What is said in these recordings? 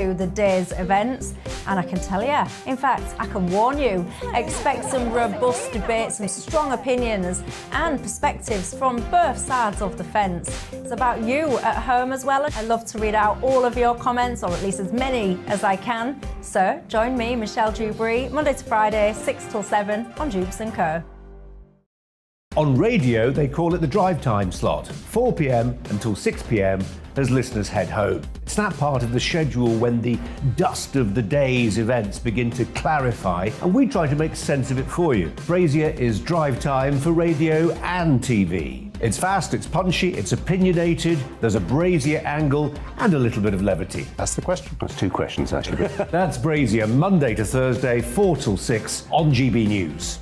the day's events, and I can tell you, in fact, I can warn you, expect some robust debates, some strong opinions and perspectives from both sides of the fence. It's about you at home as well. I love to read out all of your comments, or at least as many as I can. So join me, Michelle Dewberry, Monday to Friday, 6 till 7 on Jubes & Co. On radio, they call it the drive time slot, 4 p.m. until 6 p.m. as listeners head home. It's that part of the schedule when the dust of the day's events begin to clarify, and we try to make sense of it for you. Brazier is drive time for radio and TV. It's fast, it's punchy, it's opinionated, there's a Brazier angle and a little bit of levity. That's the question. That's two questions, actually. That's Brazier, Monday to Thursday, 4 till 6 on GB News.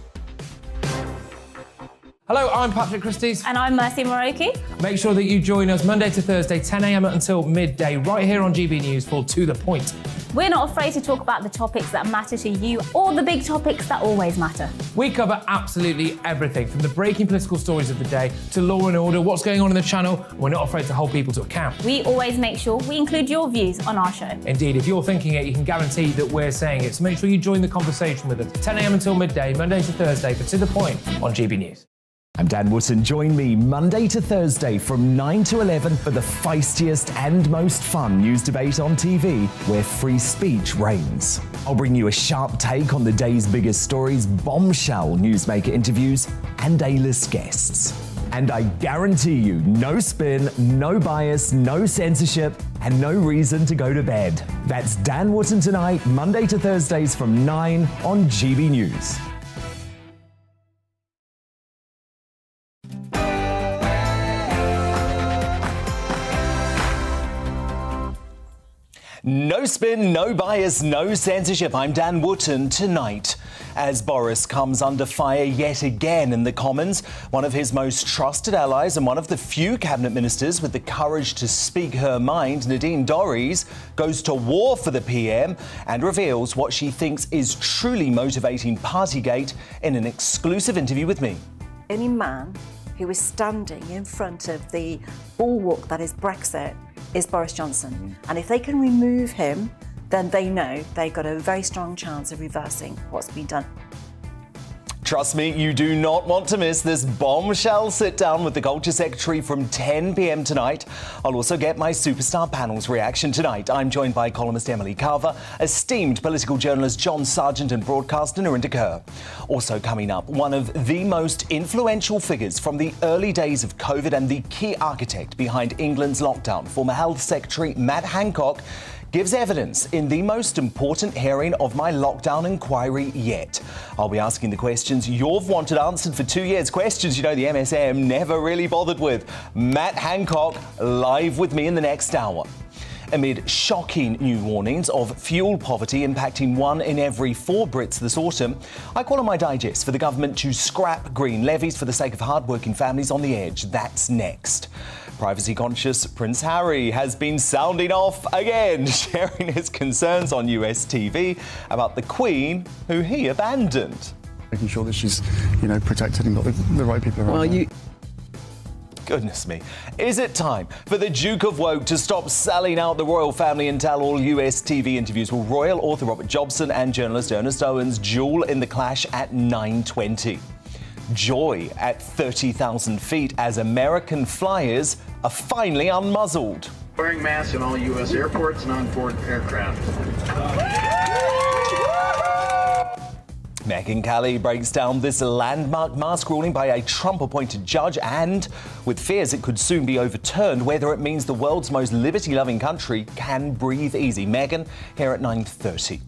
Hello, I'm Patrick Christie's. And I'm Mercy Moroki. Make sure that you join us Monday to Thursday, 10 a.m. until midday, right here on GB News for To The Point. We're not afraid to talk about the topics that matter to you or the big topics that always matter. We cover absolutely everything, from the breaking political stories of the day to law and order, what's going on in the channel. We're not afraid to hold people to account. We always make sure we include your views on our show. Indeed, if you're thinking it, you can guarantee that we're saying it. So make sure you join the conversation with us, 10 a.m. until midday, Monday to Thursday, for To The Point on GB News. I'm Dan Wootton. Join me Monday to Thursday from 9 to 11 for the feistiest and most fun news debate on TV, where free speech reigns. I'll bring you a sharp take on the day's biggest stories, Bombshell newsmaker interviews, and A-list guests. And I guarantee you, no spin, no bias, no censorship, and no reason to go to bed. That's Dan Wootton tonight, Monday to Thursdays from 9 on GB News. No spin, no bias, no censorship. I'm Dan Wootton tonight. As Boris comes under fire yet again in the Commons, one of his most trusted allies and one of the few cabinet ministers with the courage to speak her mind, Nadine Dorries, goes to war for the PM and reveals what she thinks is truly motivating Partygate in an exclusive interview with me. Any man who is standing in front of the bulwark that is Brexit is Boris Johnson. And if they can remove him, then they know they've got a very strong chance of reversing what's been done. Trust me, you do not want to miss this bombshell sit-down with the Culture Secretary from 10 p.m. tonight. I'll also get my superstar panel's reaction tonight. I'm joined by columnist Emily Carver, esteemed political journalist John Sargent and broadcaster Narinda Kerr. Also coming up, one of the most influential figures from the early days of COVID and the key architect behind England's lockdown, former Health Secretary Matt Hancock, gives evidence in the most important hearing of my lockdown inquiry yet. I'll be asking the questions you've wanted answered for 2 years. Questions you know the MSM never really bothered with. Matt Hancock live with me in the next hour. Amid shocking new warnings of fuel poverty impacting 1 in every 4 Brits this autumn, I call on my digest for the government to scrap green levies for the sake of hard-working families on the edge. That's next. Privacy-conscious Prince Harry has been sounding off again, sharing his concerns on US TV about the Queen, who he abandoned. Making sure that she's, protected and got the right people around her. Goodness me. Is it time for the Duke of Woke to stop selling out the royal family and tell all US TV interviews? Well, royal author Robert Jobson and journalist Ernest Owens duel in the clash at 9:20. Joy at 30,000 feet as American flyers are finally unmuzzled. Wearing masks in all U.S. airports and on board aircraft. Megyn Kelly breaks down this landmark mask ruling by a Trump-appointed judge and, with fears it could soon be overturned, whether it means the world's most liberty-loving country can breathe easy. Megyn, here at 9:30.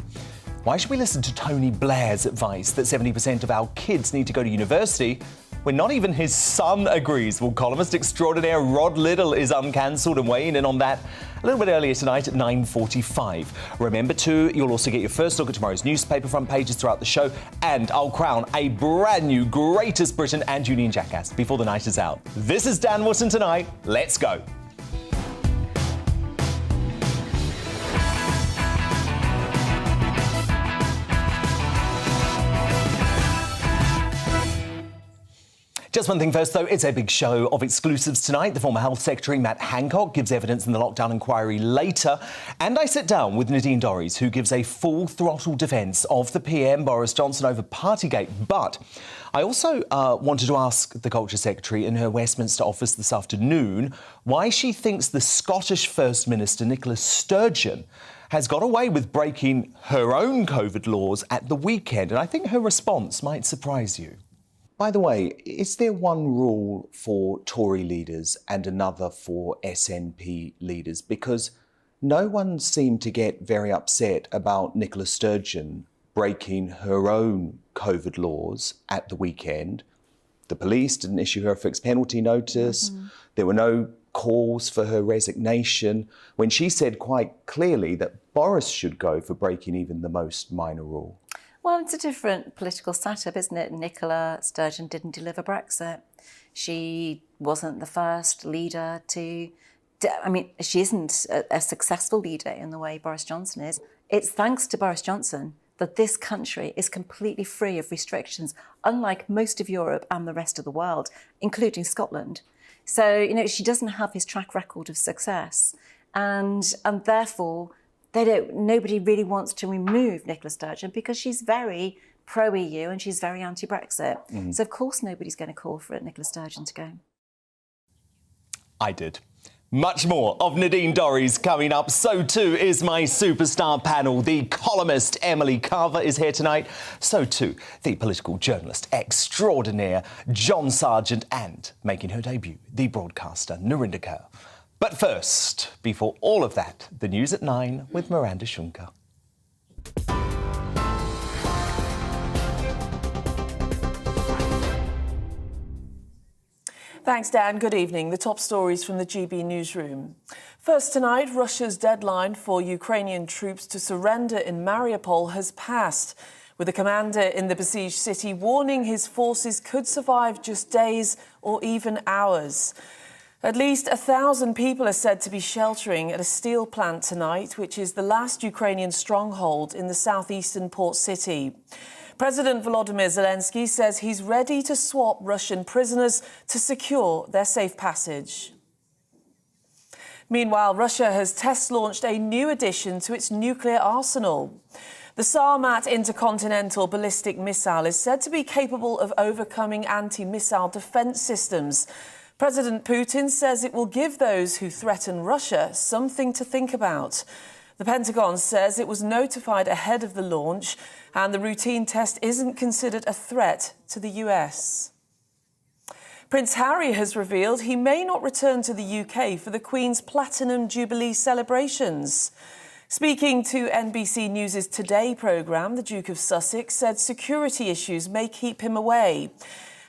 Why should we listen to Tony Blair's advice that 70% of our kids need to go to university when not even his son agrees? Well, columnist extraordinaire Rod Liddle is uncancelled and weighing in on that a little bit earlier tonight at 9:45. Remember too, you'll also get your first look at tomorrow's newspaper front pages throughout the show, and I'll crown a brand new Greatest Briton and Union Jackass before the night is out. This is Dan Wootton tonight. Let's go. Just one thing first, though, it's a big show of exclusives tonight. The former Health Secretary, Matt Hancock, gives evidence in the lockdown inquiry later. And I sit down with Nadine Dorries, who gives a full-throttle defence of the PM, Boris Johnson, over Partygate. But I also wanted to ask the Culture Secretary in her Westminster office this afternoon why she thinks the Scottish First Minister, Nicola Sturgeon, has got away with breaking her own COVID laws at the weekend. And I think her response might surprise you. By the way, is there one rule for Tory leaders and another for SNP leaders? Because no one seemed to get very upset about Nicola Sturgeon breaking her own COVID laws at the weekend. The police didn't issue her a fixed penalty notice. There were no calls for her resignation, when she said quite clearly that Boris should go for breaking even the most minor rule. Well, it's a different political setup, isn't it? Nicola Sturgeon didn't deliver Brexit. She wasn't the first leader to... I mean, she isn't a successful leader in the way Boris Johnson is. It's thanks to Boris Johnson that this country is completely free of restrictions, unlike most of Europe and the rest of the world, including Scotland. So, you know, she doesn't have his track record of success. And therefore... nobody really wants to remove Nicola Sturgeon because she's very pro-EU and she's very anti-Brexit. So, of course, nobody's going to call for Nicola Sturgeon to go. I did. Much more of Nadine Dorries coming up. So too is my superstar panel. The columnist Emily Carver is here tonight. So too the political journalist extraordinaire John Sargent, and making her debut, the broadcaster Narinder Kaur. But first, before all of that, the news at 9 with Miranda Shunker. Thanks, Dan. Good evening. The top stories from the GB newsroom. First tonight, Russia's deadline for Ukrainian troops to surrender in Mariupol has passed, with the commander in the besieged city warning his forces could survive just days or even hours. At least 1,000 people are said to be sheltering at a steel plant tonight, which is the last Ukrainian stronghold in the southeastern port city. President Volodymyr Zelensky says he's ready to swap Russian prisoners to secure their safe passage. Meanwhile, Russia has test-launched a new addition to its nuclear arsenal. The Sarmat intercontinental ballistic missile is said to be capable of overcoming anti-missile defence systems. President Putin says it will give those who threaten Russia something to think about. The Pentagon says it was notified ahead of the launch and the routine test isn't considered a threat to the US. Prince Harry has revealed he may not return to the UK for the Queen's Platinum Jubilee celebrations. Speaking to NBC News' Today programme, the Duke of Sussex said security issues may keep him away.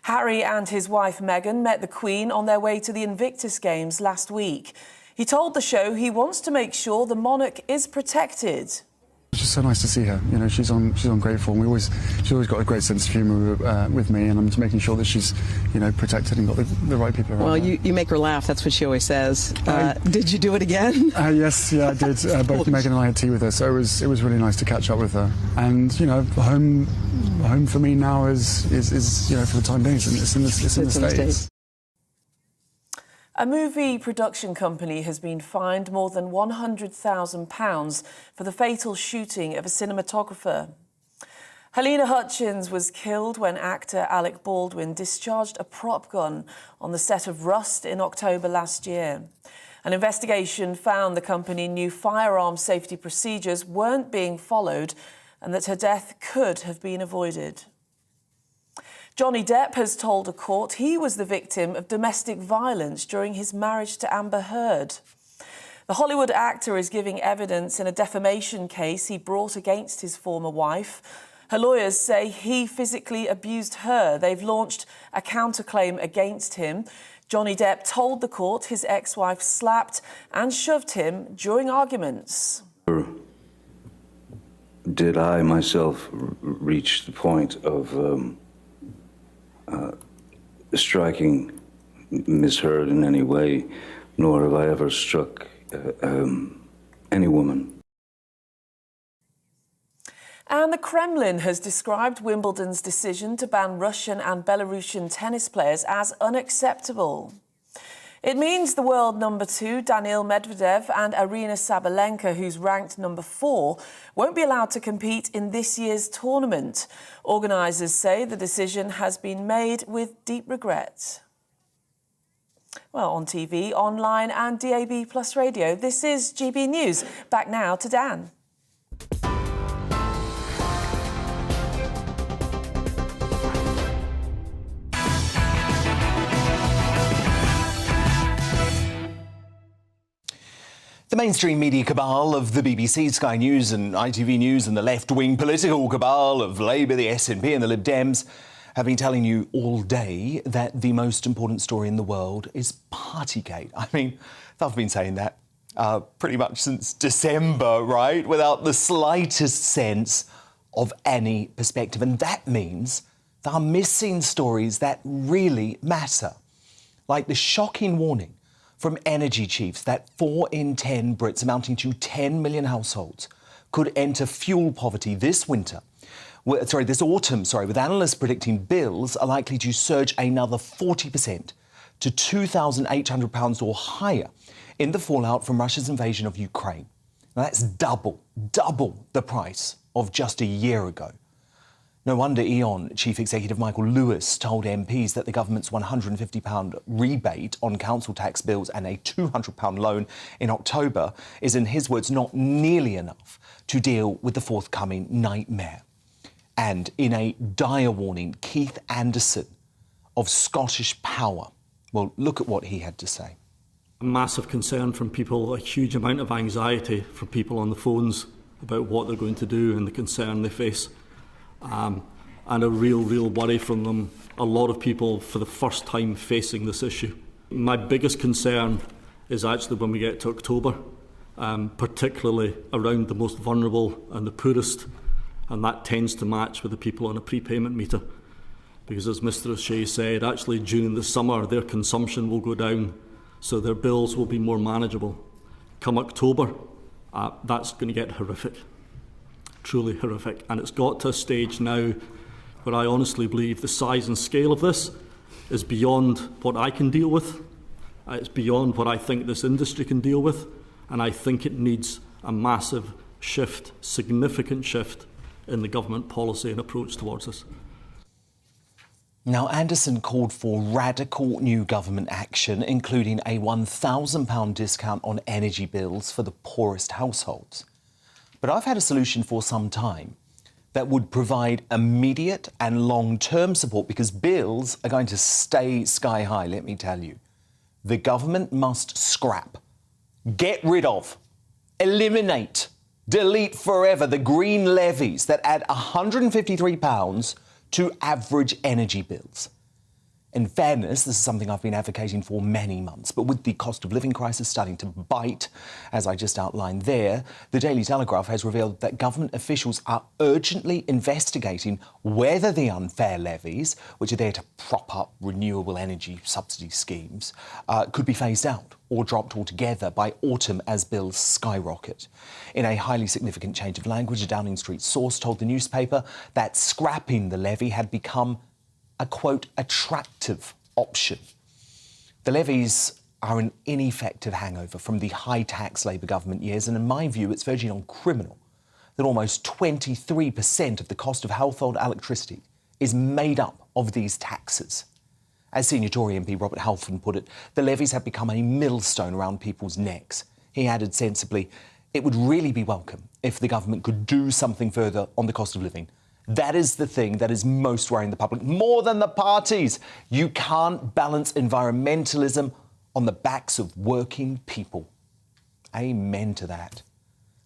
Harry and his wife Meghan met the Queen on their way to the Invictus Games last week. He told the show he wants to make sure the monarch is protected. It's just so nice to see her. You know, she's on great form. She's always got a great sense of humour with me, and I'm just making sure that she's, you know, protected and got the right people around. Well, you make her laugh. That's what she always says. Did you do it again? Yes, yeah, I did. Both Meghan and I had tea with her, so it was really nice to catch up with her. And you know, home for me now is you know, for the time being, it's in the States. A movie production company has been fined more than £100,000 for the fatal shooting of a cinematographer. Helena Hutchins was killed when actor Alec Baldwin discharged a prop gun on the set of Rust in October last year. An investigation found the company knew firearm safety procedures weren't being followed and that her death could have been avoided. Johnny Depp has told a court he was the victim of domestic violence during his marriage to Amber Heard. The Hollywood actor is giving evidence in a defamation case he brought against his former wife. Her lawyers say he physically abused her. They've launched a counterclaim against him. Johnny Depp told the court his ex-wife slapped and shoved him during arguments. Did I myself reach the point of striking Miss Heard in any way, nor have I ever struck any woman. And the Kremlin has described Wimbledon's decision to ban Russian and Belarusian tennis players as unacceptable. It means the world number 2, Daniil Medvedev, and Aryna Sabalenka, who's ranked number 4, won't be allowed to compete in this year's tournament. Organisers say the decision has been made with deep regret. Well, on TV, online and DAB+ radio, this is GB News. Back now to Dan. The mainstream media cabal of the BBC, Sky News and ITV News and the left-wing political cabal of Labour, the SNP and the Lib Dems have been telling you all day that the most important story in the world is Partygate. I mean, they've been saying that pretty much since December, right? Without the slightest sense of any perspective. And that means they're missing stories that really matter. Like the shocking warning from energy chiefs that 4 in 10 Brits, amounting to 10 million households, could enter fuel poverty this autumn, with analysts predicting bills are likely to surge another 40% to £2,800 or higher in the fallout from Russia's invasion of Ukraine. Now that's double the price of just a year ago. No wonder E.ON Chief Executive Michael Lewis told MPs that the government's £150 rebate on council tax bills and a £200 loan in October is, in his words, not nearly enough to deal with the forthcoming nightmare. And in a dire warning, Keith Anderson of Scottish Power, well, look at what he had to say. A massive concern from people, a huge amount of anxiety from people on the phones about what they're going to do and the concern they face. And a real worry from them. A lot of people for the first time facing this issue. My biggest concern is actually when we get to October, particularly around the most vulnerable and the poorest, and that tends to match with the people on a prepayment meter. Because as Mr O'Shea said, actually during the summer their consumption will go down, so their bills will be more manageable. Come October, that's going to get horrific. Truly horrific. And it's got to a stage now where I honestly believe the size and scale of this is beyond what I can deal with. It's beyond what I think this industry can deal with. And I think it needs a massive shift, significant shift in the government policy and approach towards this. Now, Anderson called for radical new government action, including a £1,000 discount on energy bills for the poorest households. But I've had a solution for some time that would provide immediate and long-term support, because bills are going to stay sky high, let me tell you. The government must scrap, get rid of, eliminate, delete forever the green levies that add £153 to average energy bills. In fairness, this is something I've been advocating for many months, but with the cost of living crisis starting to bite, as I just outlined there, the Daily Telegraph has revealed that government officials are urgently investigating whether the unfair levies, which are there to prop up renewable energy subsidy schemes, could be phased out or dropped altogether by autumn as bills skyrocket. In a highly significant change of language, a Downing Street source told the newspaper that scrapping the levy had become a, quote, attractive option. The levies are an ineffective hangover from the high-tax Labour government years, and in my view, it's verging on criminal that almost 23% of the cost of household electricity is made up of these taxes. As senior Tory MP Robert Halfon put it, the levies have become a millstone around people's necks. He added sensibly, it would really be welcome if the government could do something further on the cost of living. That is the thing that is most worrying the public, more than the parties. You can't balance environmentalism on the backs of working people. Amen to that.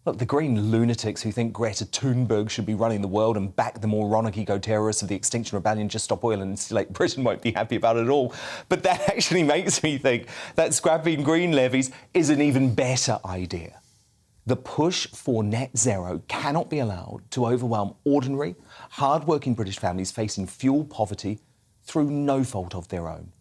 Look, the green lunatics who think Greta Thunberg should be running the world and back the moronic eco-terrorists of the Extinction Rebellion, Just Stop Oil and Insulate Britain won't be happy about it at all. But that actually makes me think that scrapping green levies is an even better idea. The push for net zero cannot be allowed to overwhelm ordinary, hard-working British families facing fuel poverty through no fault of their own.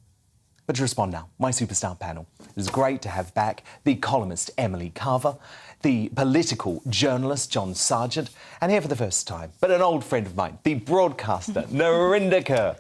But to respond now, my superstar panel. It was great to have back the columnist Emily Carver, the political journalist John Sargent, and here for the first time, but an old friend of mine, the broadcaster Narinder Kaur.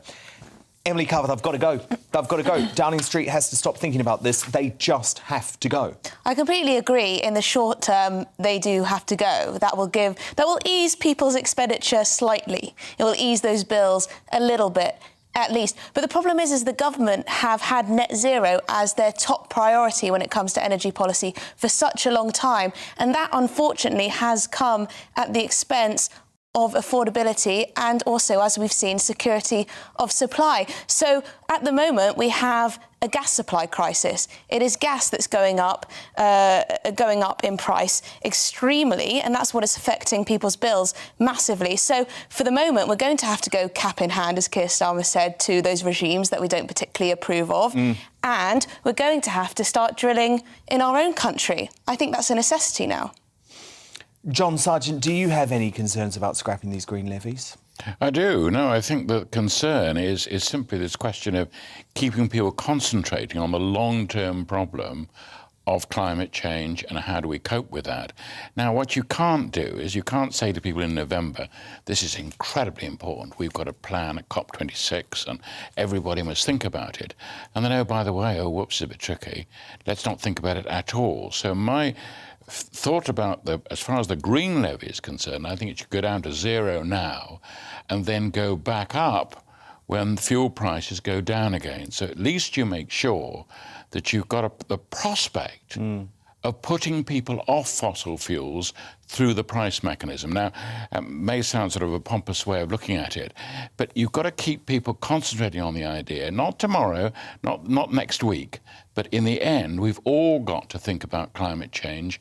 Emily Carver, I've got to go. I've got to go. Downing Street has to stop thinking about this. They just have to go. I completely agree. In the short term, they do have to go. That will ease people's expenditure slightly. It will ease those bills a little bit, at least. But the problem is the government have had net zero as their top priority when it comes to energy policy for such a long time. And that, unfortunately, has come at the expense of affordability and also, as we've seen, security of supply. So at the moment, we have a gas supply crisis. It is gas that's going up in price extremely, and that's what is affecting people's bills massively. So for the moment, we're going to have to go cap in hand, as Keir Starmer said, to those regimes that we don't particularly approve of. And we're going to have to start drilling in our own country. I think that's a necessity now. John Sargent, do you have any concerns about scrapping these green levies? I do. No, I think the concern is simply this question of keeping people concentrating on the long-term problem of climate change and how do we cope with that. Now, what you can't do is you can't say to people in November, this is incredibly important, we've got a plan at COP26 and everybody must think about it. And then, oh, by the way, oh, whoops, it's a bit tricky. Let's not think about it at all. So my thought about as far as the green levy is concerned, I think it should go down to zero now and then go back up when fuel prices go down again. So at least you make sure that you've got the prospect of putting people off fossil fuels through the price mechanism. Now, it may sound sort of a pompous way of looking at it, but you've got to keep people concentrating on the idea, not tomorrow, not next week, but in the end, we've all got to think about climate change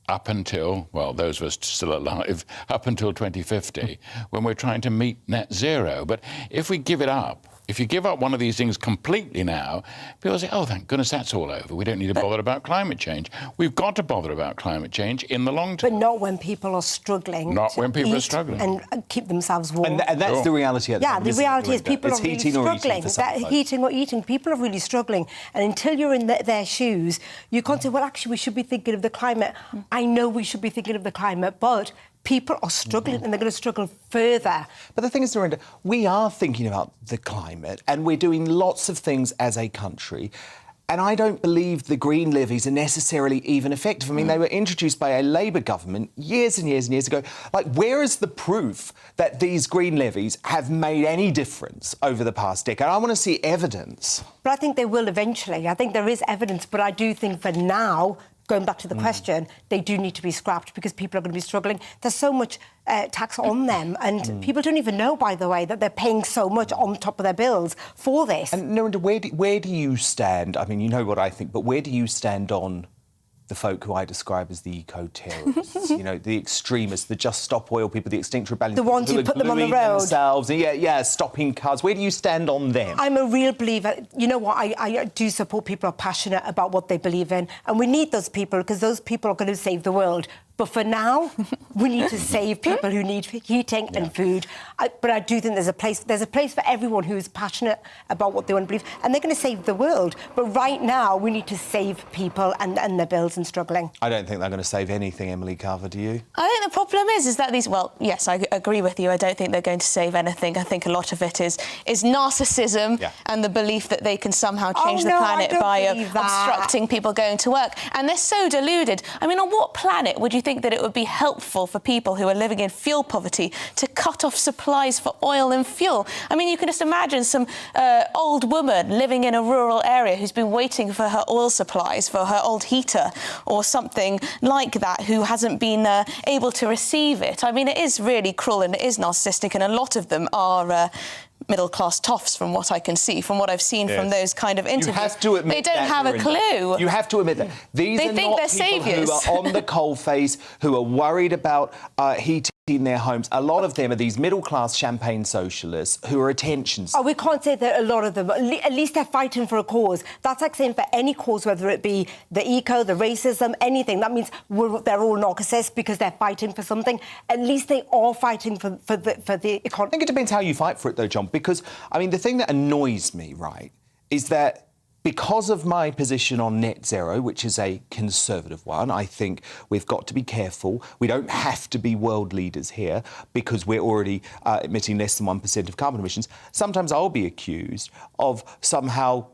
up until, well, those of us still alive, up until 2050, when we're trying to meet net zero. But if we give it up, if you give up one of these things completely now, people say, oh, thank goodness that's all over. We don't need to bother about climate change. We've got to bother about climate change in the long term. But not when people are struggling. Not when people are struggling. And keep themselves warm. And that's the reality at the moment. Yeah, the reality is people are really struggling. Heating or eating, people are really struggling. And until you're in their shoes, you can't say, well, actually, we should be thinking of the climate. I know we should be thinking of the climate, but people are struggling and they're going to struggle further. But the thing is, Narinder, we are thinking about the climate and we're doing lots of things as a country. And I don't believe the green levies are necessarily even effective. I mean, they were introduced by a Labour government years and years and years ago. Like, where is the proof that these green levies have made any difference over the past decade? I want to see evidence. But I think they will eventually. I think there is evidence, but I do think for now, going back to the question, they do need to be scrapped because people are going to be struggling. There's so much tax on them, and people don't even know, by the way, that they're paying so much on top of their bills for this. And Narinder, where do you stand? I mean, you know what I think, but where do you stand on the folk who I describe as the eco-terrorists, you know, the extremists, the Just Stop Oil people, the Extinction Rebellion, the ones who put them on the road, themselves, stopping cars. Where do you stand on them? I'm a real believer. You know what? I do support people who are passionate about what they believe in, and we need those people because those people are going to save the world. But for now, we need to save people who need heating and food. But I do think there's a place for everyone who is passionate about what they want to believe, and they're going to save the world. But right now, we need to save people and their bills and struggling. I don't think they're going to save anything, Emily Carver, do you? I think the problem is that these... Well, yes, I agree with you. I don't think they're going to save anything. I think a lot of it is narcissism and the belief that they can somehow change the planet by obstructing people going to work. And they're so deluded. I mean, on what planet would you think that it would be helpful for people who are living in fuel poverty to cut off supplies for oil and fuel? I mean, you can just imagine some old woman living in a rural area who's been waiting for her oil supplies, for her old heater or something like that, who hasn't been able to receive it. I mean, it is really cruel and it is narcissistic, and a lot of them are... middle-class toffs, from what I can see, from what I've seen from those kind of interviews. You have to admit they don't have a clue. You have to admit that. These they are think not they're people saviours. who are on the coalface, who are worried about heating their homes. A lot of them are these middle-class champagne socialists who are attention seekers. Oh, we can't say that a lot of them. At least they're fighting for a cause. That's like saying for any cause, whether it be the eco, the racism, anything. That means they're all narcissists because they're fighting for something. At least they are fighting for the economy. I think it depends how you fight for it, though, John, because, I mean, the thing that annoys me, right, is that because of my position on net zero, which is a conservative one, I think we've got to be careful. We don't have to be world leaders here because we're already emitting less than 1% of carbon emissions. Sometimes I'll be accused of somehow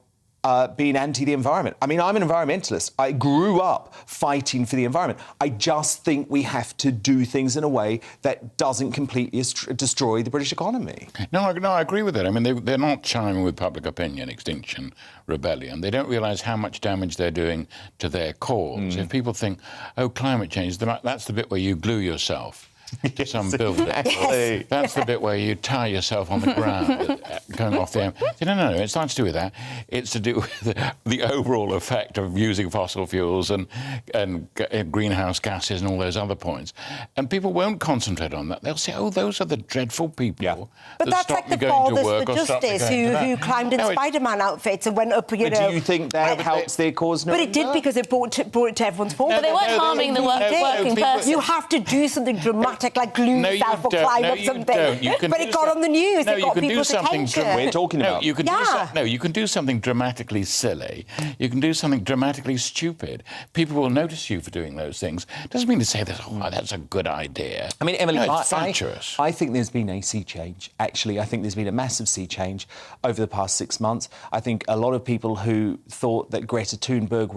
being anti the environment. I mean, I'm an environmentalist. I grew up fighting for the environment. I just think we have to do things in a way that doesn't completely destroy the British economy. No, I agree with that. I mean, they're not chiming with public opinion, Extinction Rebellion. They don't realise how much damage they're doing to their cause. If people think, oh, climate change, that's the bit where you glue yourself to some building. Exactly. That's the bit where you tie yourself on the ground going off the... No, it's not to do with that. It's to do with the overall effect of using fossil fuels and greenhouse gases and all those other points. And people won't concentrate on that. They'll say, oh, those are the dreadful people But that that's like the going to fathers work for justice who climbed in Spider-Man outfits and went up, you know... Do you think that helps their cause? But it did because it brought it to everyone's fore. But they weren't harming the working person. You have to do something dramatic, like glue yourself or climb up something. But it got on the news. It got people's attention. We're talking about. You can do something dramatically silly. You can do something dramatically stupid. People will notice you for doing those things. Doesn't mean to say that, oh, that's a good idea. I mean, Emily, it's fatuous. I think there's been a sea change, actually. I think there's been a massive sea change over the past 6 months. I think a lot of people who thought that Greta Thunberg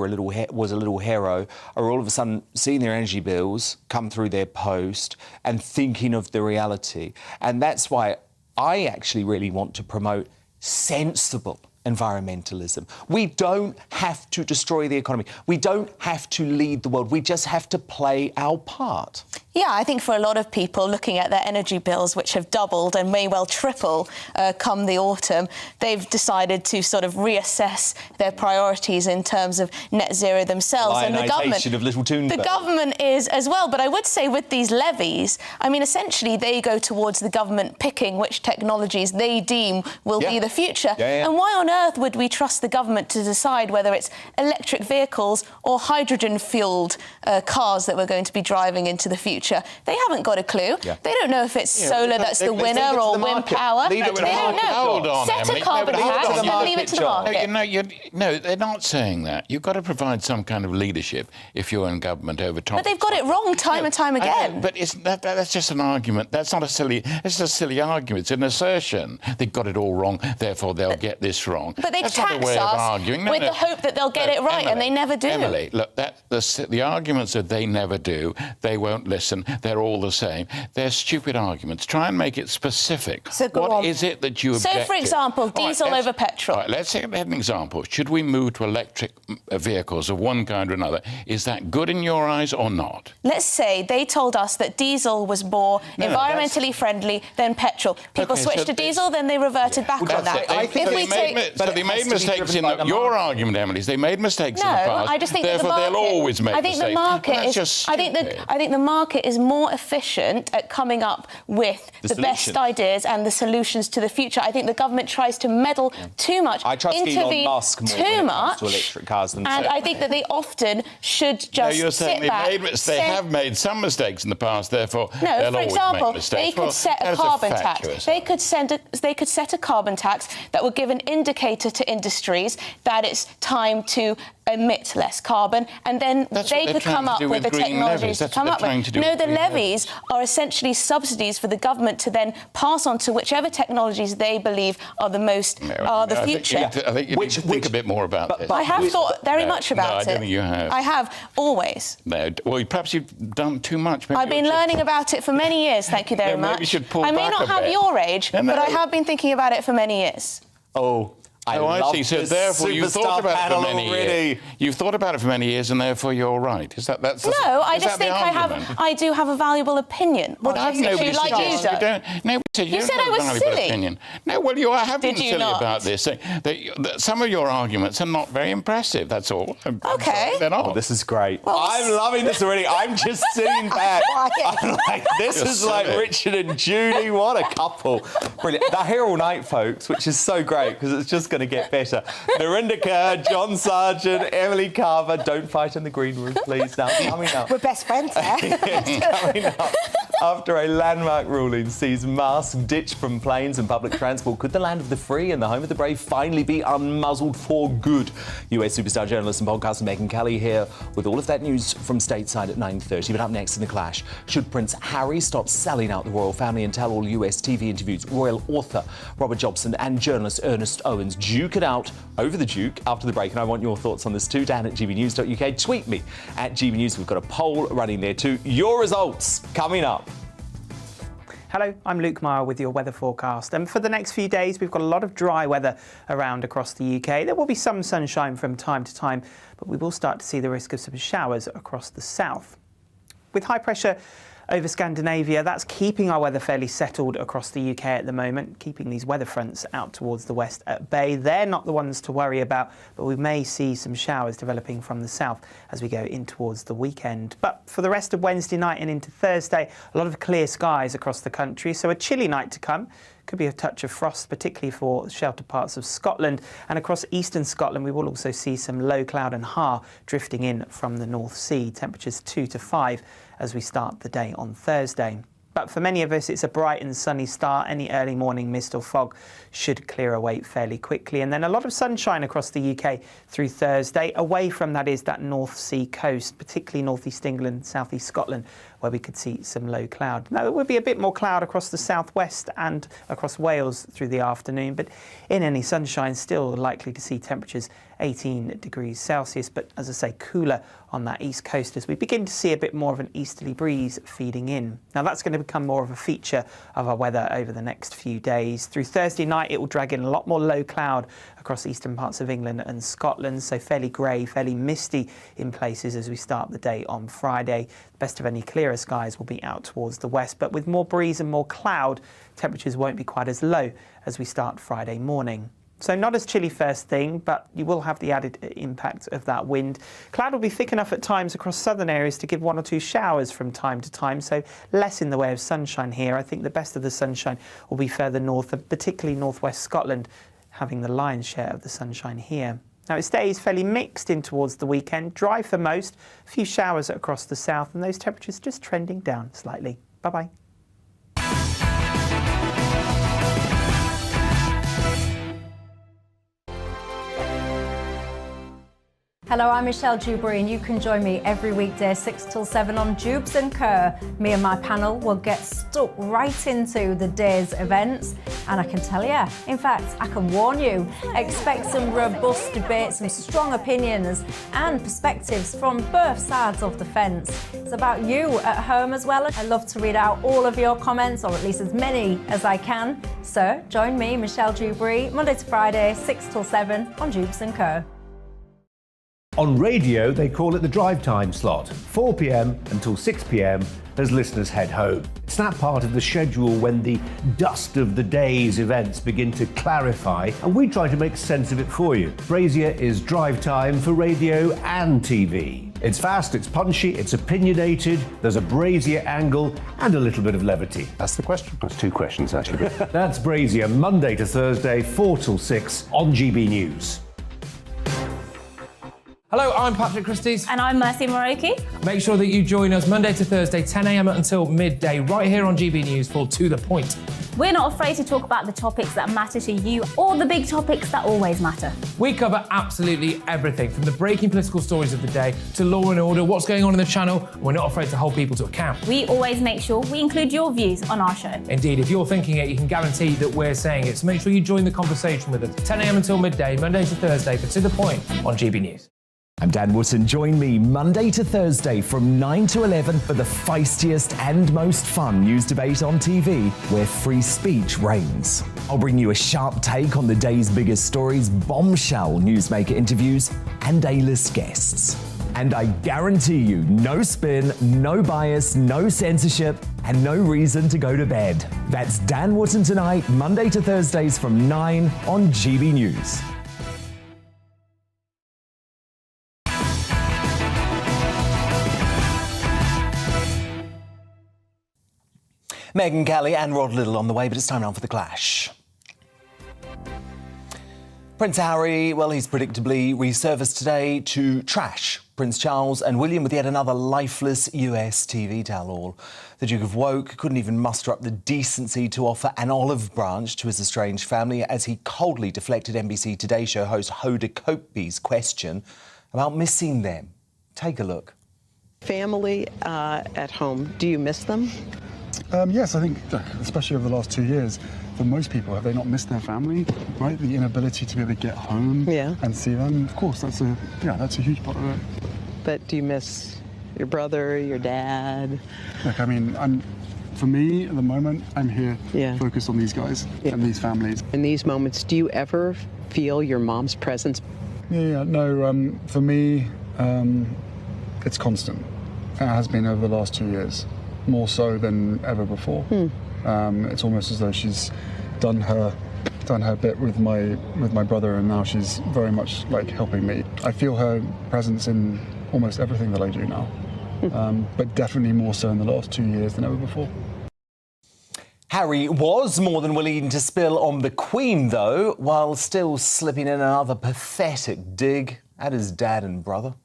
was a little hero are all of a sudden seeing their energy bills come through their post and thinking of the reality. And that's why I actually really want to promote sensible environmentalism. We don't have to destroy the economy. We don't have to lead the world. We just have to play our part. Yeah, I think for a lot of people looking at their energy bills, which have doubled and may well triple come the autumn, they've decided to sort of reassess their priorities in terms of net zero themselves. And the government is as well. But I would say with these levies, I mean, essentially they go towards the government picking which technologies they deem will be the future. And why on earth would we trust the government to decide whether it's electric vehicles or hydrogen-fuelled cars that we're going to be driving into the future? They haven't got a clue. They don't know if it's solar that's the winner or wind power. They don't know. Hold on, Set a carbon tax and leave it to the market. No, they're not saying that. You've got to provide some kind of leadership if you're in government over time. But they've got it wrong time and time again. But that's just an argument. That's not a silly... It's a silly argument. It's an assertion. They've got it all wrong, therefore they'll get this wrong. But they that's tax not a way of us arguing. with the hope that they'll get it right, Emily, and they never do. Emily, look, the arguments that they never do, they won't listen, they're all the same. They're stupid arguments. Try and make it specific. So what is it that you object So, for example, diesel over petrol. All right, let's take an example. Should we move to electric vehicles of one kind or another? Is that good in your eyes or not? Let's say they told us that diesel was more environmentally friendly than petrol. People switched to diesel, then they reverted back on that. They made mistakes in your argument, Emily. They made mistakes in the past. I just think therefore that the market, they'll always make mistakes. I think the market is. I think the market is more efficient at coming up with the best ideas and the solutions to the future. I think the government tries to meddle too much, intervene too much, to electric cars themselves. and I think that they often should just you're saying sit back. They have made some mistakes in the past, therefore they'll for always example, make mistakes. they could set a carbon tax. They could set a carbon tax that would give an indicator to industries that it's time to emit less carbon, and then they could come up with the technologies to come up with. No, the levies are essentially subsidies for the government to then pass on to whichever technologies they believe are the future. I think you need to think a bit more about this. I have thought very much about it. I don't think you have. I have, always. No, well, perhaps you've done too much. I've been learning about it for many years, thank you very much. Maybe you should pull I may back not have your age, but I have been thinking about it for many years. I see. So therefore, you've thought about it for many years. You've thought about it for many years, and therefore you're right. Is that that's? No, I just think I do have a valuable opinion. Well, like you do. You said I was silly. Opinion. No, well, you have been silly about this. Some of your arguments are not very impressive. That's all. Okay. They're not. This is great. Well, I'm loving this already. I'm just sitting back. I'm like, this is like Richard and Judy. What a couple. Brilliant. They're here all night, folks, which is so great because it's just going to get better. Narinder Kaur, John Sargent, Emily Carver. Don't fight in the green room, please. Now, coming up. We're best friends there. Coming up. After a landmark ruling sees masks ditched from planes and public transport, could the land of the free and the home of the brave finally be unmuzzled for good? US superstar journalist and podcaster Megyn Kelly here with all of that news from stateside at 9:30. But up next in the clash, should Prince Harry stop selling out the royal family and tell all US TV interviews? Royal author Robert Jobson and journalist Ernest Owens duke it out over the Duke after the break. And I want your thoughts on this too. Dan at gbnews.uk. Tweet me at gbnews. We've got a poll running there too. Your results coming up. Hello, I'm Luke Meyer with your weather forecast. And for the next few days, we've got a lot of dry weather around across the UK. There will be some sunshine from time to time, but we will start to see the risk of some showers across the south. With high pressure over Scandinavia, that's keeping our weather fairly settled across the UK at the moment, keeping these weather fronts out towards the west at bay. They're not the ones to worry about, but we may see some showers developing from the south as we go in towards the weekend. But for the rest of Wednesday night and into Thursday, a lot of clear skies across the country, so a chilly night to come. Could be a touch of frost, particularly for sheltered parts of Scotland. And across eastern Scotland, we will also see some low cloud and haar drifting in from the North Sea. Temperatures 2 to 5 as we start the day on Thursday. But for many of us, it's a bright and sunny start. Any early morning mist or fog should clear away fairly quickly. And then a lot of sunshine across the UK through Thursday. Away from that is that North Sea coast, particularly northeast England, southeast Scotland, where we could see some low cloud. Now, there will be a bit more cloud across the southwest and across Wales through the afternoon, but in any sunshine, still likely to see temperatures 18 degrees Celsius. But as I say, cooler on that east coast as we begin to see a bit more of an easterly breeze feeding in. Now, that's going to become more of a feature of our weather over the next few days. Through Thursday night, it will drag in a lot more low cloud across eastern parts of England and Scotland, so fairly grey, fairly misty in places as we start the day on Friday. The best of any clearer skies will be out towards the west, but with more breeze and more cloud, temperatures won't be quite as low as we start Friday morning. So not as chilly first thing, but you will have the added impact of that wind. Cloud will be thick enough at times across southern areas to give 1 or 2 showers from time to time, so less in the way of sunshine here. I think the best of the sunshine will be further north, particularly northwest Scotland, having the lion's share of the sunshine here. Now, it stays fairly mixed in towards the weekend, dry for most, a few showers across the south, and those temperatures just trending down slightly. Bye-bye. Hello, I'm Michelle Dewberry and you can join me every weekday 6 till 7 on Jubes and Kerr. Me and my panel will get stuck right into the day's events, and I can tell you, in fact, I can warn you, expect some robust debates, some strong opinions and perspectives from both sides of the fence. It's about you at home as well. I love to read out all of your comments, or at least as many as I can. So join me, Michelle Dewberry, Monday to Friday, 6 till 7 on Jubes and Kerr. On radio, they call it the drive time slot, 4 p.m. until 6 p.m. as listeners head home. It's that part of the schedule when the dust of the day's events begin to clarify, and we try to make sense of it for you. Brazier is drive time for radio and TV. It's fast, it's punchy, it's opinionated, there's a Brazier angle and a little bit of levity. That's the question. That's 2 questions, actually. That's Brazier, Monday to Thursday, 4 till 6 on GB News. Hello, I'm Patrick Christie's. And I'm Mercy Moroki. Make sure that you join us Monday to Thursday, 10 a.m. until midday, right here on GB News for To The Point. We're not afraid to talk about the topics that matter to you, or the big topics that always matter. We cover absolutely everything, from the breaking political stories of the day to law and order, what's going on in the channel. We're not afraid to hold people to account. We always make sure we include your views on our show. Indeed, if you're thinking it, you can guarantee that we're saying it. So make sure you join the conversation with us, 10 a.m. until midday, Monday to Thursday, for To The Point on GB News. I'm Dan Wootton. Join me Monday to Thursday from 9 to 11 for the feistiest and most fun news debate on TV, where free speech reigns. I'll bring you a sharp take on the day's biggest stories, bombshell newsmaker interviews, and A-list guests. And I guarantee you, no spin, no bias, no censorship, and no reason to go to bed. That's Dan Wootton tonight, Monday to Thursdays from 9 on GB News. Megyn Kelly and Rod Little on the way, but it's time now for the clash. Prince Harry, well, he's predictably resurfaced today to trash Prince Charles and William with yet another lifeless US TV tell-all. The Duke of Woke couldn't even muster up the decency to offer an olive branch to his estranged family as he coldly deflected NBC Today Show host Hoda Kotb's question about missing them. Take a look. Family at home, do you miss them? Yes, I think, especially over the last 2 years, for most people, have they not missed their family, right? The inability to be able to get home and see them. Of course, that's a huge part of it. But do you miss your brother, your dad? Look, I mean, for me, at the moment, I'm here focused on these guys and these families. In these moments, do you ever feel your mom's presence? No, for me, it's constant. It has been over the last 2 years, more so than ever before. It's almost as though she's done her bit with my brother, and now she's very much like helping me. I feel her presence in almost everything that I do now, but definitely more so in the last 2 years than ever before. Harry was more than willing to spill on the Queen, though, while still slipping in another pathetic dig at his dad and brother.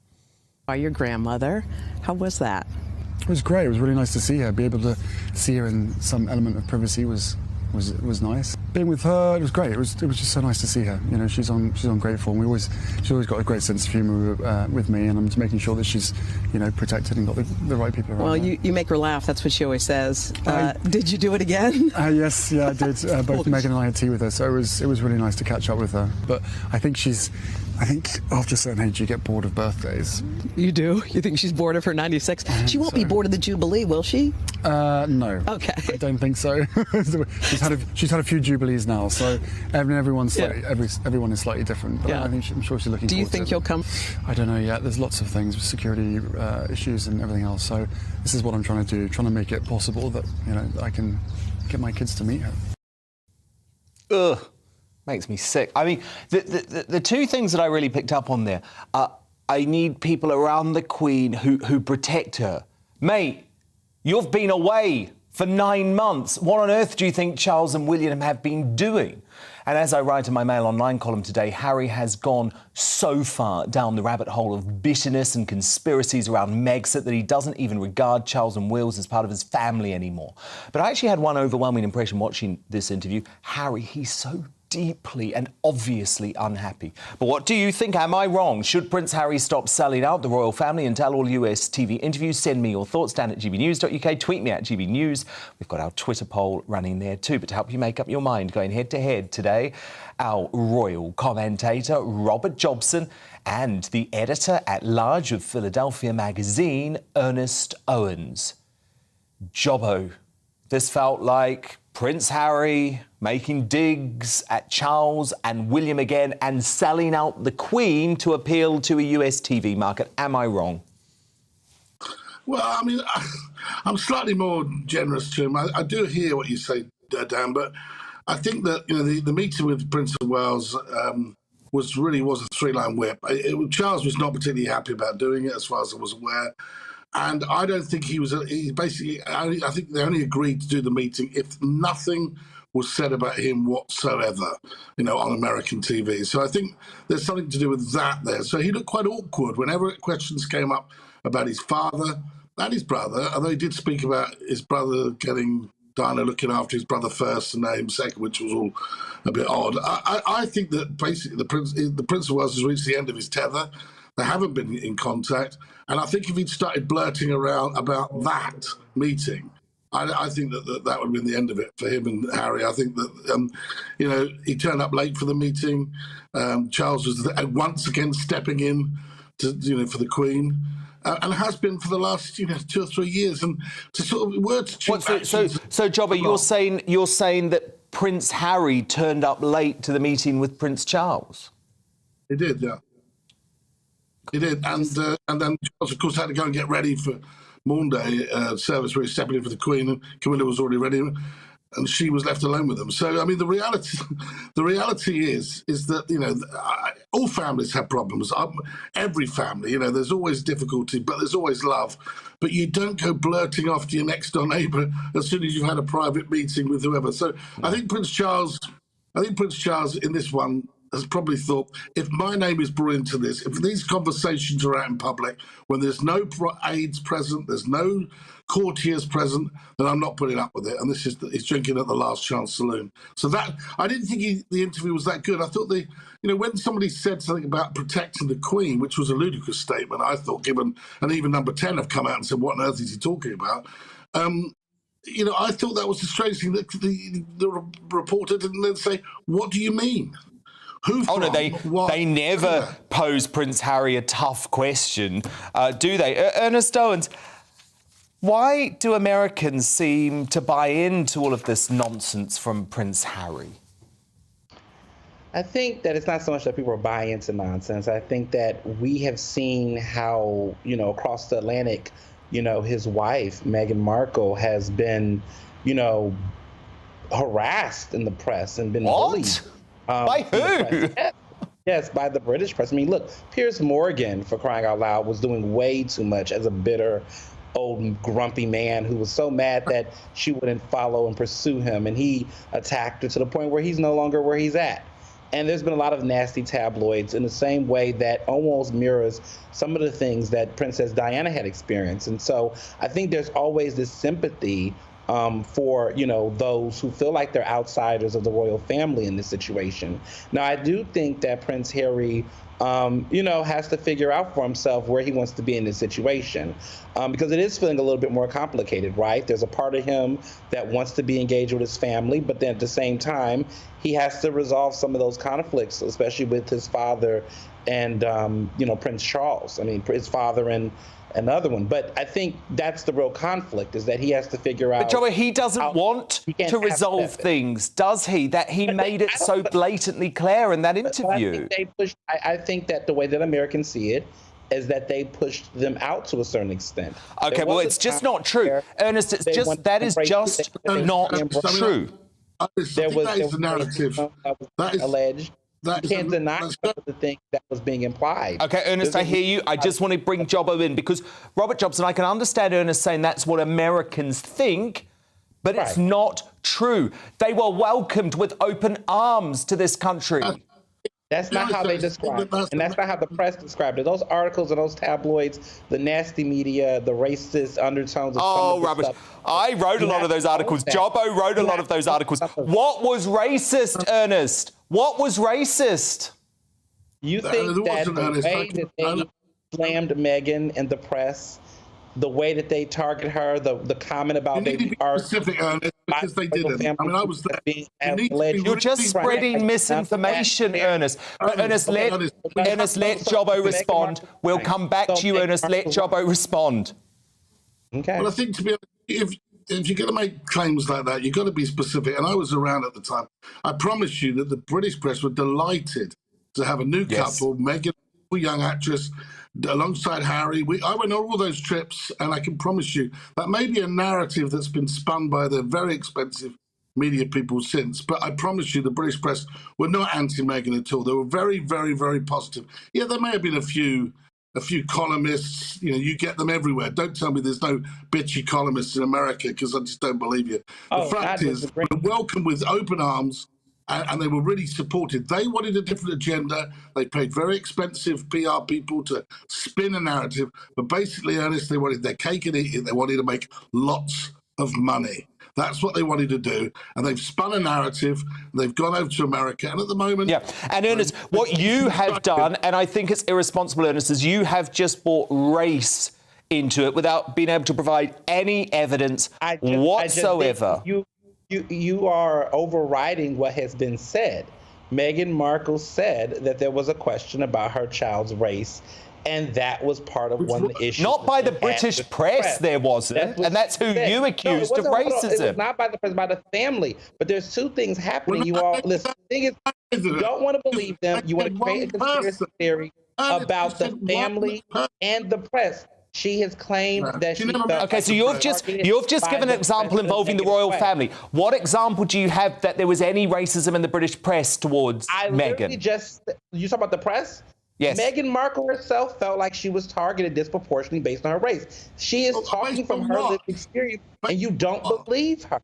By your grandmother, how was that? It was great. It was really nice to see her. Be able to see her in some element of privacy was nice. Being with her, it was great. It was just so nice to see her. You know, she's on great form. She's always got a great sense of humour with me, and I'm just making sure that she's, protected and got the right people around. Well, her. you make her laugh. That's what she always says. Did you do it again? Yes, I did. Both Megan and I had tea with her, so it was really nice to catch up with her. But I think after a certain age you get bored of birthdays. You do? You think she's bored of her 96? She won't be bored of the Jubilee, will she? No. Okay. I don't think so. she's had a few Jubilees now, so everyone is slightly different. But I'm sure she's looking. Do you think you'll come? I don't know yet. There's lots of things with security issues and everything else. So this is what I'm trying to do, trying to make it possible that I can get my kids to meet her. Ugh. Makes me sick. I mean, the two things that I really picked up on there are I need people around the Queen who protect her. Mate, you've been away for 9 months. What on earth do you think Charles and William have been doing? And as I write in my Mail Online column today, Harry has gone so far down the rabbit hole of bitterness and conspiracies around Megxit that he doesn't even regard Charles and Wills as part of his family anymore. But I actually had one overwhelming impression watching this interview. Harry, he's so deeply and obviously unhappy. But what do you think? Am I wrong? Should Prince Harry stop selling out the royal family and tell all US TV interviews? Send me your thoughts down at gbnews.uk. Tweet me at gbnews. We've got our Twitter poll running there too. But to help you make up your mind, going head-to-head today, our royal commentator, Robert Jobson, and the editor-at-large of Philadelphia Magazine, Ernest Owens. Jobbo, this felt like Prince Harry making digs at Charles and William again and selling out the Queen to appeal to a US TV market. Am I wrong? Well, I mean, I'm slightly more generous to him. I do hear what you say, Dan, but I think that the meeting with Prince of Wales was a three-line whip. Charles was not particularly happy about doing it, as far as I was aware. And I don't think he basically, I think they only agreed to do the meeting if nothing was said about him whatsoever, on American TV. So I think there's something to do with that there. So he looked quite awkward whenever questions came up about his father and his brother, although he did speak about his brother getting Diana looking after his brother first and him second, which was all a bit odd. I think that basically the Prince of Wales has reached the end of his tether. They haven't been in contact. And I think if he'd started blurting around about that meeting, I think that would have been the end of it for him and Harry. I think that, he turned up late for the meeting. Charles was once again stepping in to, for the Queen. And has been for the last, 2 or 3 years. And to sort of words. So, Jobber, you're saying that Prince Harry turned up late to the meeting with Prince Charles? He did, yeah. He did, and then Charles, of course, had to go and get ready for Maunday service where he's stepping in for the Queen, and Camilla was already ready, and she was left alone with them. So, I mean, the reality is that all families have problems. Every family, there's always difficulty, but there's always love. But you don't go blurting after your next door neighbour as soon as you've had a private meeting with whoever. So, I think Prince Charles in this one has probably thought, if my name is brought into this, if these conversations are out in public, when there's no aides present, there's no courtiers present, then I'm not putting up with it. And this is he's drinking at the Last Chance Saloon. So that, I didn't think the interview was that good. I thought when somebody said something about protecting the Queen, which was a ludicrous statement, I thought, given, and even Number 10 have come out and said, what on earth is he talking about? I thought that was the strange thing that the reporter didn't then say, what do you mean? Who from? No, they never pose Prince Harry a tough question, do they? Ernest Owens, why do Americans seem to buy into all of this nonsense from Prince Harry? I think that it's not so much that people are buying into nonsense. I think that we have seen how, across the Atlantic, his wife, Meghan Markle, has been, harassed in the press and been bullied. By who? Yes, by the British press. I mean, look, Piers Morgan, for crying out loud, was doing way too much as a bitter, old, grumpy man who was so mad that she wouldn't follow and pursue him. And he attacked her to the point where he's no longer where he's at. And there's been a lot of nasty tabloids in the same way that almost mirrors some of the things that Princess Diana had experienced. And so I think there's always this sympathy for, those who feel like they're outsiders of the royal family in this situation. Now, I do think that Prince Harry, has to figure out for himself where he wants to be in this situation, because it is feeling a little bit more complicated, right? There's a part of him that wants to be engaged with his family, but then at the same time, he has to resolve some of those conflicts, especially with his father and, Prince Charles. I mean, his father and another one. But I think that's the real conflict, is that he has to figure out. But Joey, he doesn't want to resolve things, does he? That he made it so blatantly clear in that interview. I think that the way that Americans see it is that they pushed them out to a certain extent. Okay, well, it's just not true. Ernest, that is just not true. That is the narrative. That is alleged. You can't deny some of the things that was being implied. OK, Ernest, I hear you. I just want to bring Jobbo in, because Robert Jobson, I can understand Ernest saying that's what Americans think, but it's not true. They were welcomed with open arms to this country. That's not how they describe it, and that's not how the press described it. Those articles and those tabloids, the nasty media, the racist undertones of some of rubbish. Stuff. I wrote a lot of those articles. Jobbo wrote a lot of those articles. What was racist, Ernest? What was racist? You think that the way that they slammed Meghan in the press, the way that they target her, the comment about baby specific, Ernest, because they didn't. I mean, I was there. You're just spreading misinformation, Ernest. But Ernest, let Jobbo respond. We'll come back to you, Ernest. Let Jobbo respond. Okay. Well, I think, to be honest, if you're going to make claims like that, you've got to be specific. And I was around at the time. I promise you that the British press were delighted to have a new couple, Meghan, a young actress, alongside Harry. I went on all those trips, and I can promise you that may be a narrative that's been spun by the very expensive media people since. But I promise you the British press were not anti-Meghan at all. They were very, very, very positive. Yeah, there may have been a few columnists, you get them everywhere. Don't tell me there's no bitchy columnists in America, because I just don't believe you. The fact is, they were welcomed with open arms, and they were really supported. They wanted a different agenda. They paid very expensive PR people to spin a narrative. But basically, Ernest, they wanted their cake and eat it. They wanted to make lots of money. That's what they wanted to do. And they've spun a narrative. They've gone over to America. And at the moment... Yeah. And Ernest, what you have done, and I think it's irresponsible, Ernest, is you have just brought race into it without being able to provide any evidence whatsoever. You are overriding what has been said. Meghan Markle said that there was a question about her child's race, and that was part of one of the issues. Not by the British press, there wasn't, and that's who you accused of racism. It was not by the press, by the family. But there's two things happening. You all listen. The thing is, you don't want to believe them. You want to create a conspiracy theory about the family and the press. She has claimed that she felt... Okay, so you've just given an example involving the royal family. What example do you have that there was any racism in the British press towards Meghan? You talk about the press? Yes. Meghan Markle herself felt like she was targeted disproportionately based on her race. She is talking from her lived experience, and you don't believe her.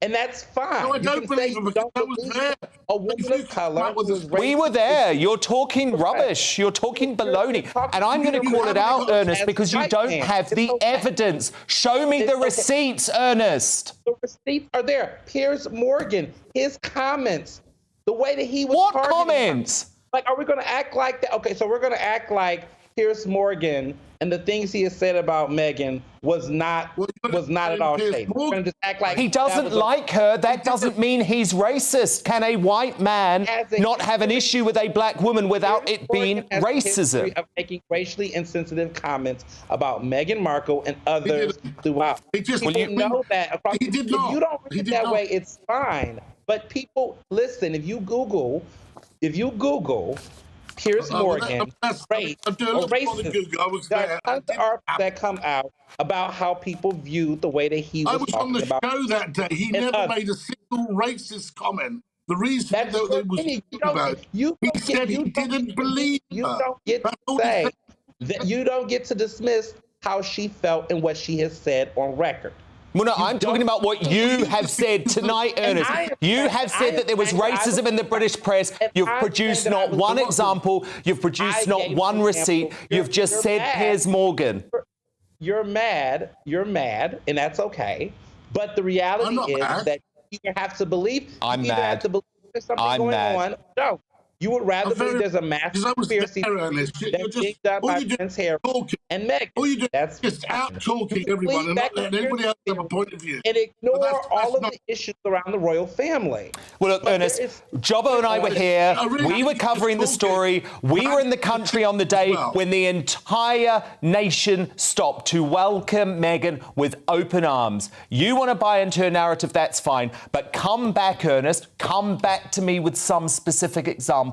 And that's fine. No, I don't believe it because I was there. A woman of color was We were there. You're talking rubbish. You're talking baloney. And I'm going to call it out, Ernest, because you don't have the evidence. Show me the receipts, Ernest. The receipts are there. Piers Morgan, his comments, the way that he was. What comments? Like, are we going to act like that? Okay, so we're going to act like Piers Morgan and the things he has said about Meghan was not at all shady. We're going to just act like he doesn't like her. That doesn't mean he's racist. Can a white man not have an issue with a black woman without it being racism? Of making racially insensitive comments about Meghan Markle and others throughout. People know that across. If you don't read it that way, it's fine. But people, listen. If you Google Piers Morgan, race, or racist. There are tons of articles that come out about how people viewed the way that he was talking on the about. show that day. He never made a single racist comment. The reason that was about he said he didn't believe her. You don't get to say that. You don't get to dismiss how she felt and what she has said on record. Well, no, I'm talking about what you have said tonight, Ernest. You have said that there was racism in the British press. You've produced not one example. You've produced not one receipt. You've just said Piers Morgan. You're mad, and that's okay. But the reality is that you have to believe. I'm mad. Have to believe there's something going on. No. You would rather believe there's a massive conspiracy that's being done by Prince Harry and Meghan. All you do is just out-talking everyone and not letting anybody else have a point of view. And ignore all of the issues around the royal family. Well, look, Ernest, Jobbo and I were here. We were covering the story. We were in the country on the day when the entire nation stopped to welcome Meghan with open arms. You want to buy into a narrative, that's fine. But come back, Ernest. Come back to me with some specific examples.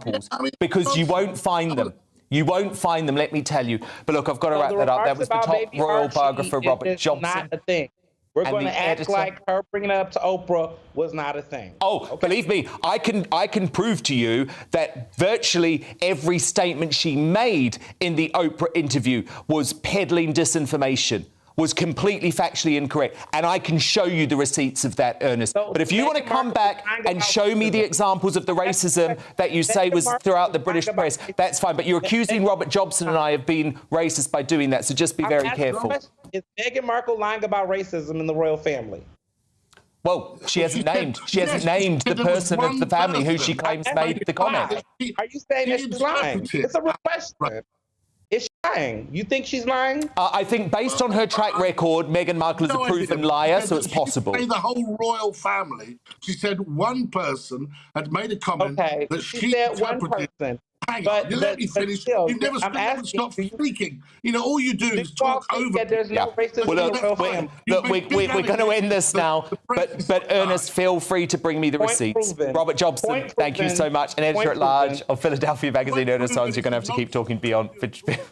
Because you won't find them. You won't find them, let me tell you. But look, I've got to wrap that up. That was the top royal biographer, Robert Johnson. Not a thing. We're going to act like her bringing it up to Oprah was not a thing. Oh, believe me, I can prove to you that virtually every statement she made in the Oprah interview was peddling disinformation, was completely factually incorrect. And I can show you the receipts of that, Ernest. But if you want to come back and show me the examples of the racism that you say was throughout the British press, that's fine. But you're accusing Robert Jobson and I of being racist by doing that, so just be very careful. Is Meghan Markle lying about racism in the royal family? Well, she hasn't named the person of the family who she claims made the comment. Are you saying that she's lying? It's a real question. Is she lying? You think she's lying? I think based on her track record, Meghan Markle is a proven liar, so it's possible. The whole royal family. She said one person had made a comment that she said one person. Hang on, you let me finish. Still, You've never stopped speaking. You know, all you do is talk over. There's no racism well, look, we're going to end this now, but Ernest, feel free to bring me the receipts. Robert Jobson, thank you so much. And editor-at-large of Philadelphia Magazine, Ernest Sons, you're going to have to keep talking beyond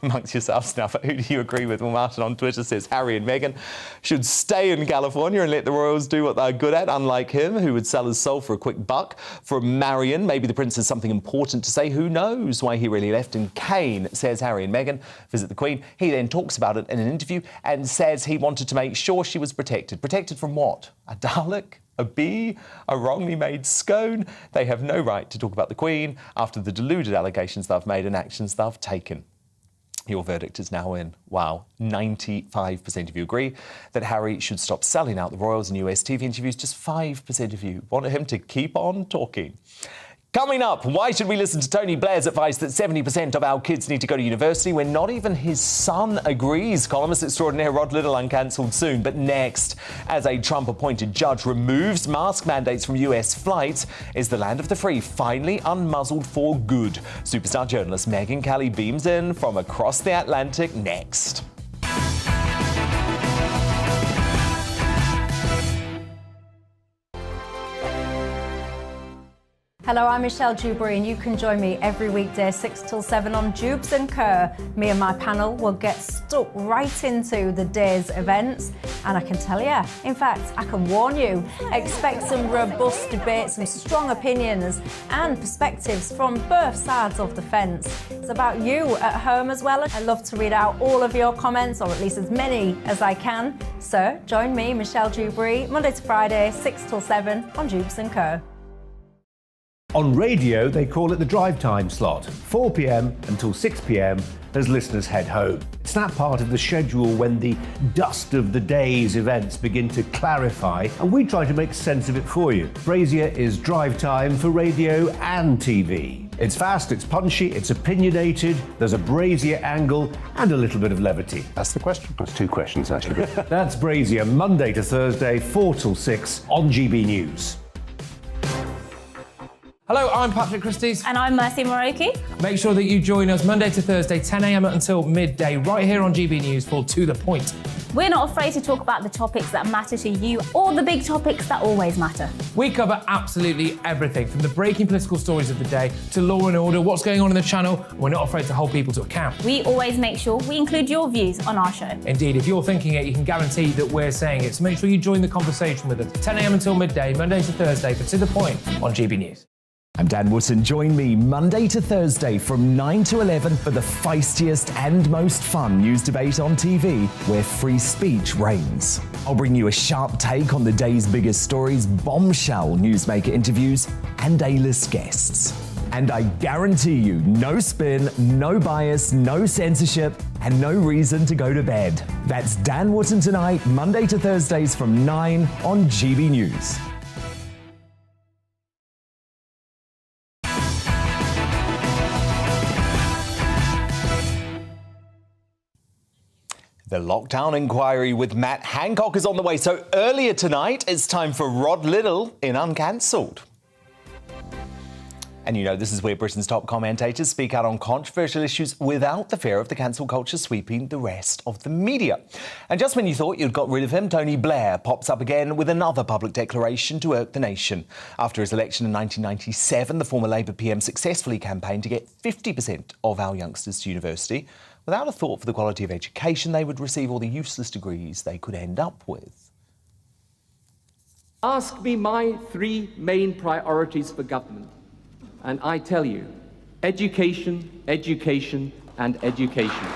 amongst yourselves now. But who do you agree with? Well, Martin on Twitter says Harry and Meghan should stay in California and let the royals do what they're good at, unlike him, who would sell his soul for a quick buck. From Marion, maybe the prince has something important to say. Who knows why he really left? And Kane says Harry and Meghan visit the Queen. He then talks about it in an interview and says he wanted to make sure she was protected. Protected from what? A Dalek? A bee? A wrongly made scone? They have no right to talk about the Queen after the deluded allegations they've made and actions they've taken. Your verdict is now in. Wow, 95% of you agree that Harry should stop selling out the royals in US TV interviews. Just 5% of you want him to keep on talking. Coming up, why should we listen to Tony Blair's advice that 70% of our kids need to go to university when not even his son agrees? Columnist extraordinaire Rod Liddell uncancelled soon. But next, as a Trump-appointed judge removes mask mandates from US flights, is the land of the free finally unmuzzled for good? Superstar journalist Megyn Kelly beams in from across the Atlantic next. Hello, I'm Michelle Dewberry and you can join me every weekday 6 till 7 on Jubes & Kerr. Me and my panel will get stuck right into the day's events, and I can tell you, in fact, I can warn you, expect some robust debates, some strong opinions and perspectives from both sides of the fence. It's about you at home as well. I love to read out all of your comments, or at least as many as I can. So join me, Michelle Dewberry, Monday to Friday, 6 till 7 on Jubes & Kerr. On radio, they call it the drive time slot, 4 p.m. until 6 p.m. as listeners head home. It's that part of the schedule when the dust of the day's events begin to clarify, and we try to make sense of it for you. Brazier is drive time for radio and TV. It's fast, it's punchy, it's opinionated, there's a Brazier angle and a little bit of levity. That's the question. That's two questions, actually. That's Brazier, Monday to Thursday, 4 till 6 on GB News. Hello, I'm Patrick Christie's. And I'm Mercy Moroki. Make sure that you join us Monday to Thursday, 10 a.m. until midday, right here on GB News for To The Point. We're not afraid to talk about the topics that matter to you, or the big topics that always matter. We cover absolutely everything, from the breaking political stories of the day to law and order, what's going on in the channel. We're not afraid to hold people to account. We always make sure we include your views on our show. Indeed, if you're thinking it, you can guarantee that we're saying it. So make sure you join the conversation with us, 10 a.m. until midday, Monday to Thursday, for To The Point on GB News. I'm Dan Wootton. Join me Monday to Thursday from 9 to 11 for the feistiest and most fun news debate on TV, where free speech reigns. I'll bring you a sharp take on the day's biggest stories, Bombshell newsmaker interviews, and A-list guests. And I guarantee you, no spin, no bias, no censorship, and no reason to go to bed. That's Dan Wootton tonight, Monday to Thursdays from 9 on GB News. The lockdown inquiry with Matt Hancock is on the way. So earlier tonight, it's time for Rod Liddle in Uncancelled. And you know, this is where Britain's top commentators speak out on controversial issues without the fear of the cancel culture sweeping the rest of the media. And just when you thought you'd got rid of him, Tony Blair pops up again with another public declaration to irk the nation. After his election in 1997, the former Labour PM successfully campaigned to get 50% of our youngsters to university. Without a thought for the quality of education they would receive or the useless degrees they could end up with. Ask me my three main priorities for government, and I tell you, education, education, and education.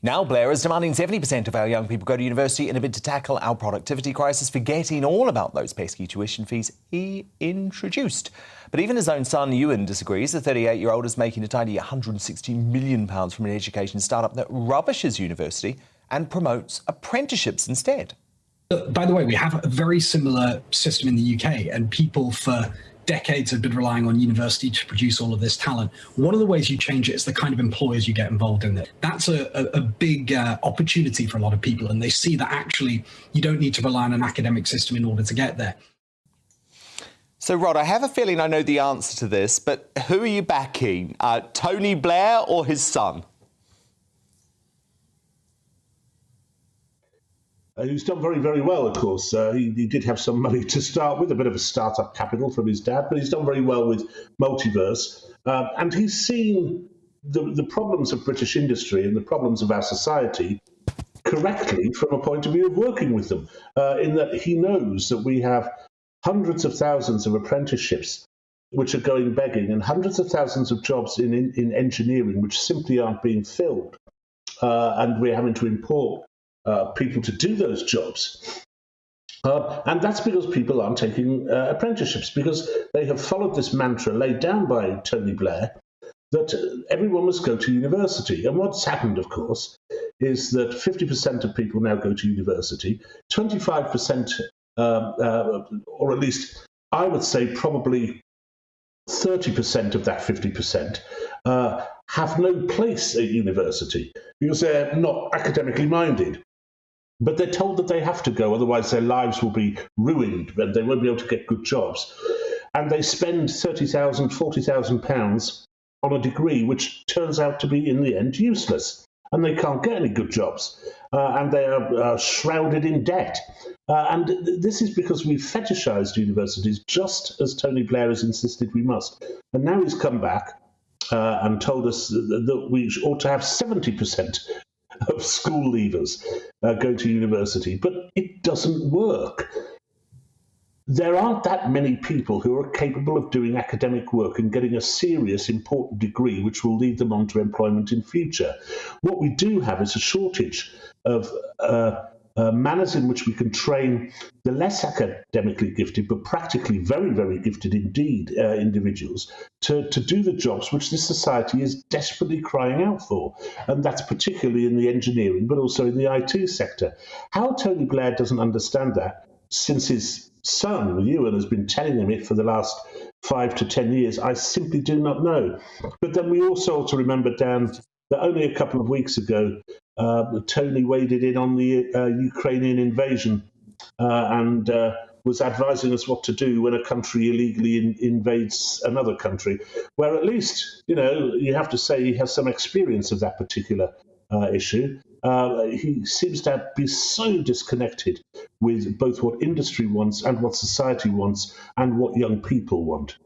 Now Blair is demanding 70% of our young people go to university in a bid to tackle our productivity crisis, forgetting all about those pesky tuition fees he introduced. But even his own son, Ewan, disagrees. The 38-year-old is making a tidy £160 million from an education startup that rubbishes university and promotes apprenticeships instead. By the way, we have a very similar system in the UK, and people for decades have been relying on university to produce all of this talent. One of the ways you change it is the kind of employers you get involved in it. That's a big opportunity for a lot of people, and they see that actually you don't need to rely on an academic system in order to get there. So, Rod, I have a feeling I know the answer to this, but who are you backing? Tony Blair or his son? Who's done very, very well, of course. He did have some money to start with, a bit of a start-up capital from his dad, but he's done very well with Multiverse. And he's seen the problems of British industry and the problems of our society correctly from a point of view of working with them, in that he knows that we have hundreds of thousands of apprenticeships which are going begging, and hundreds of thousands of jobs in engineering which simply aren't being filled. And we're having to import people to do those jobs. And that's because people aren't taking apprenticeships, because they have followed this mantra laid down by Tony Blair that everyone must go to university. And what's happened, of course, is that 50% of people now go to university, 25%, or at least I would say probably 30% of that 50%, have no place at university because they're not academically minded. But they're told that they have to go, otherwise their lives will be ruined and they won't be able to get good jobs. And they spend £30,000, £40,000 on a degree which turns out to be, in the end, useless. And they can't get any good jobs. and they are shrouded in debt. And this is because we've fetishised universities, just as Tony Blair has insisted we must. And now he's come back and told us that we ought to have 70% of school leavers go to university. But it doesn't work. There aren't that many people who are capable of doing academic work and getting a serious, important degree which will lead them on to employment in future. What we do have is a shortage of manners in which we can train the less academically gifted, but practically very, very gifted indeed individuals to do the jobs which this society is desperately crying out for. And that's particularly in the engineering, but also in the IT sector. How Tony Blair doesn't understand that, since his son, Ewan, has been telling him it for the last 5 to 10 years, I simply do not know. But then we also ought to remember, Dan, that only a couple of weeks ago, Tony waded in on the Ukrainian invasion and was advising us what to do when a country illegally invades another country, where at least, you have to say he has some experience of that particular issue. He seems to be so disconnected with both what industry wants and what society wants and what young people want.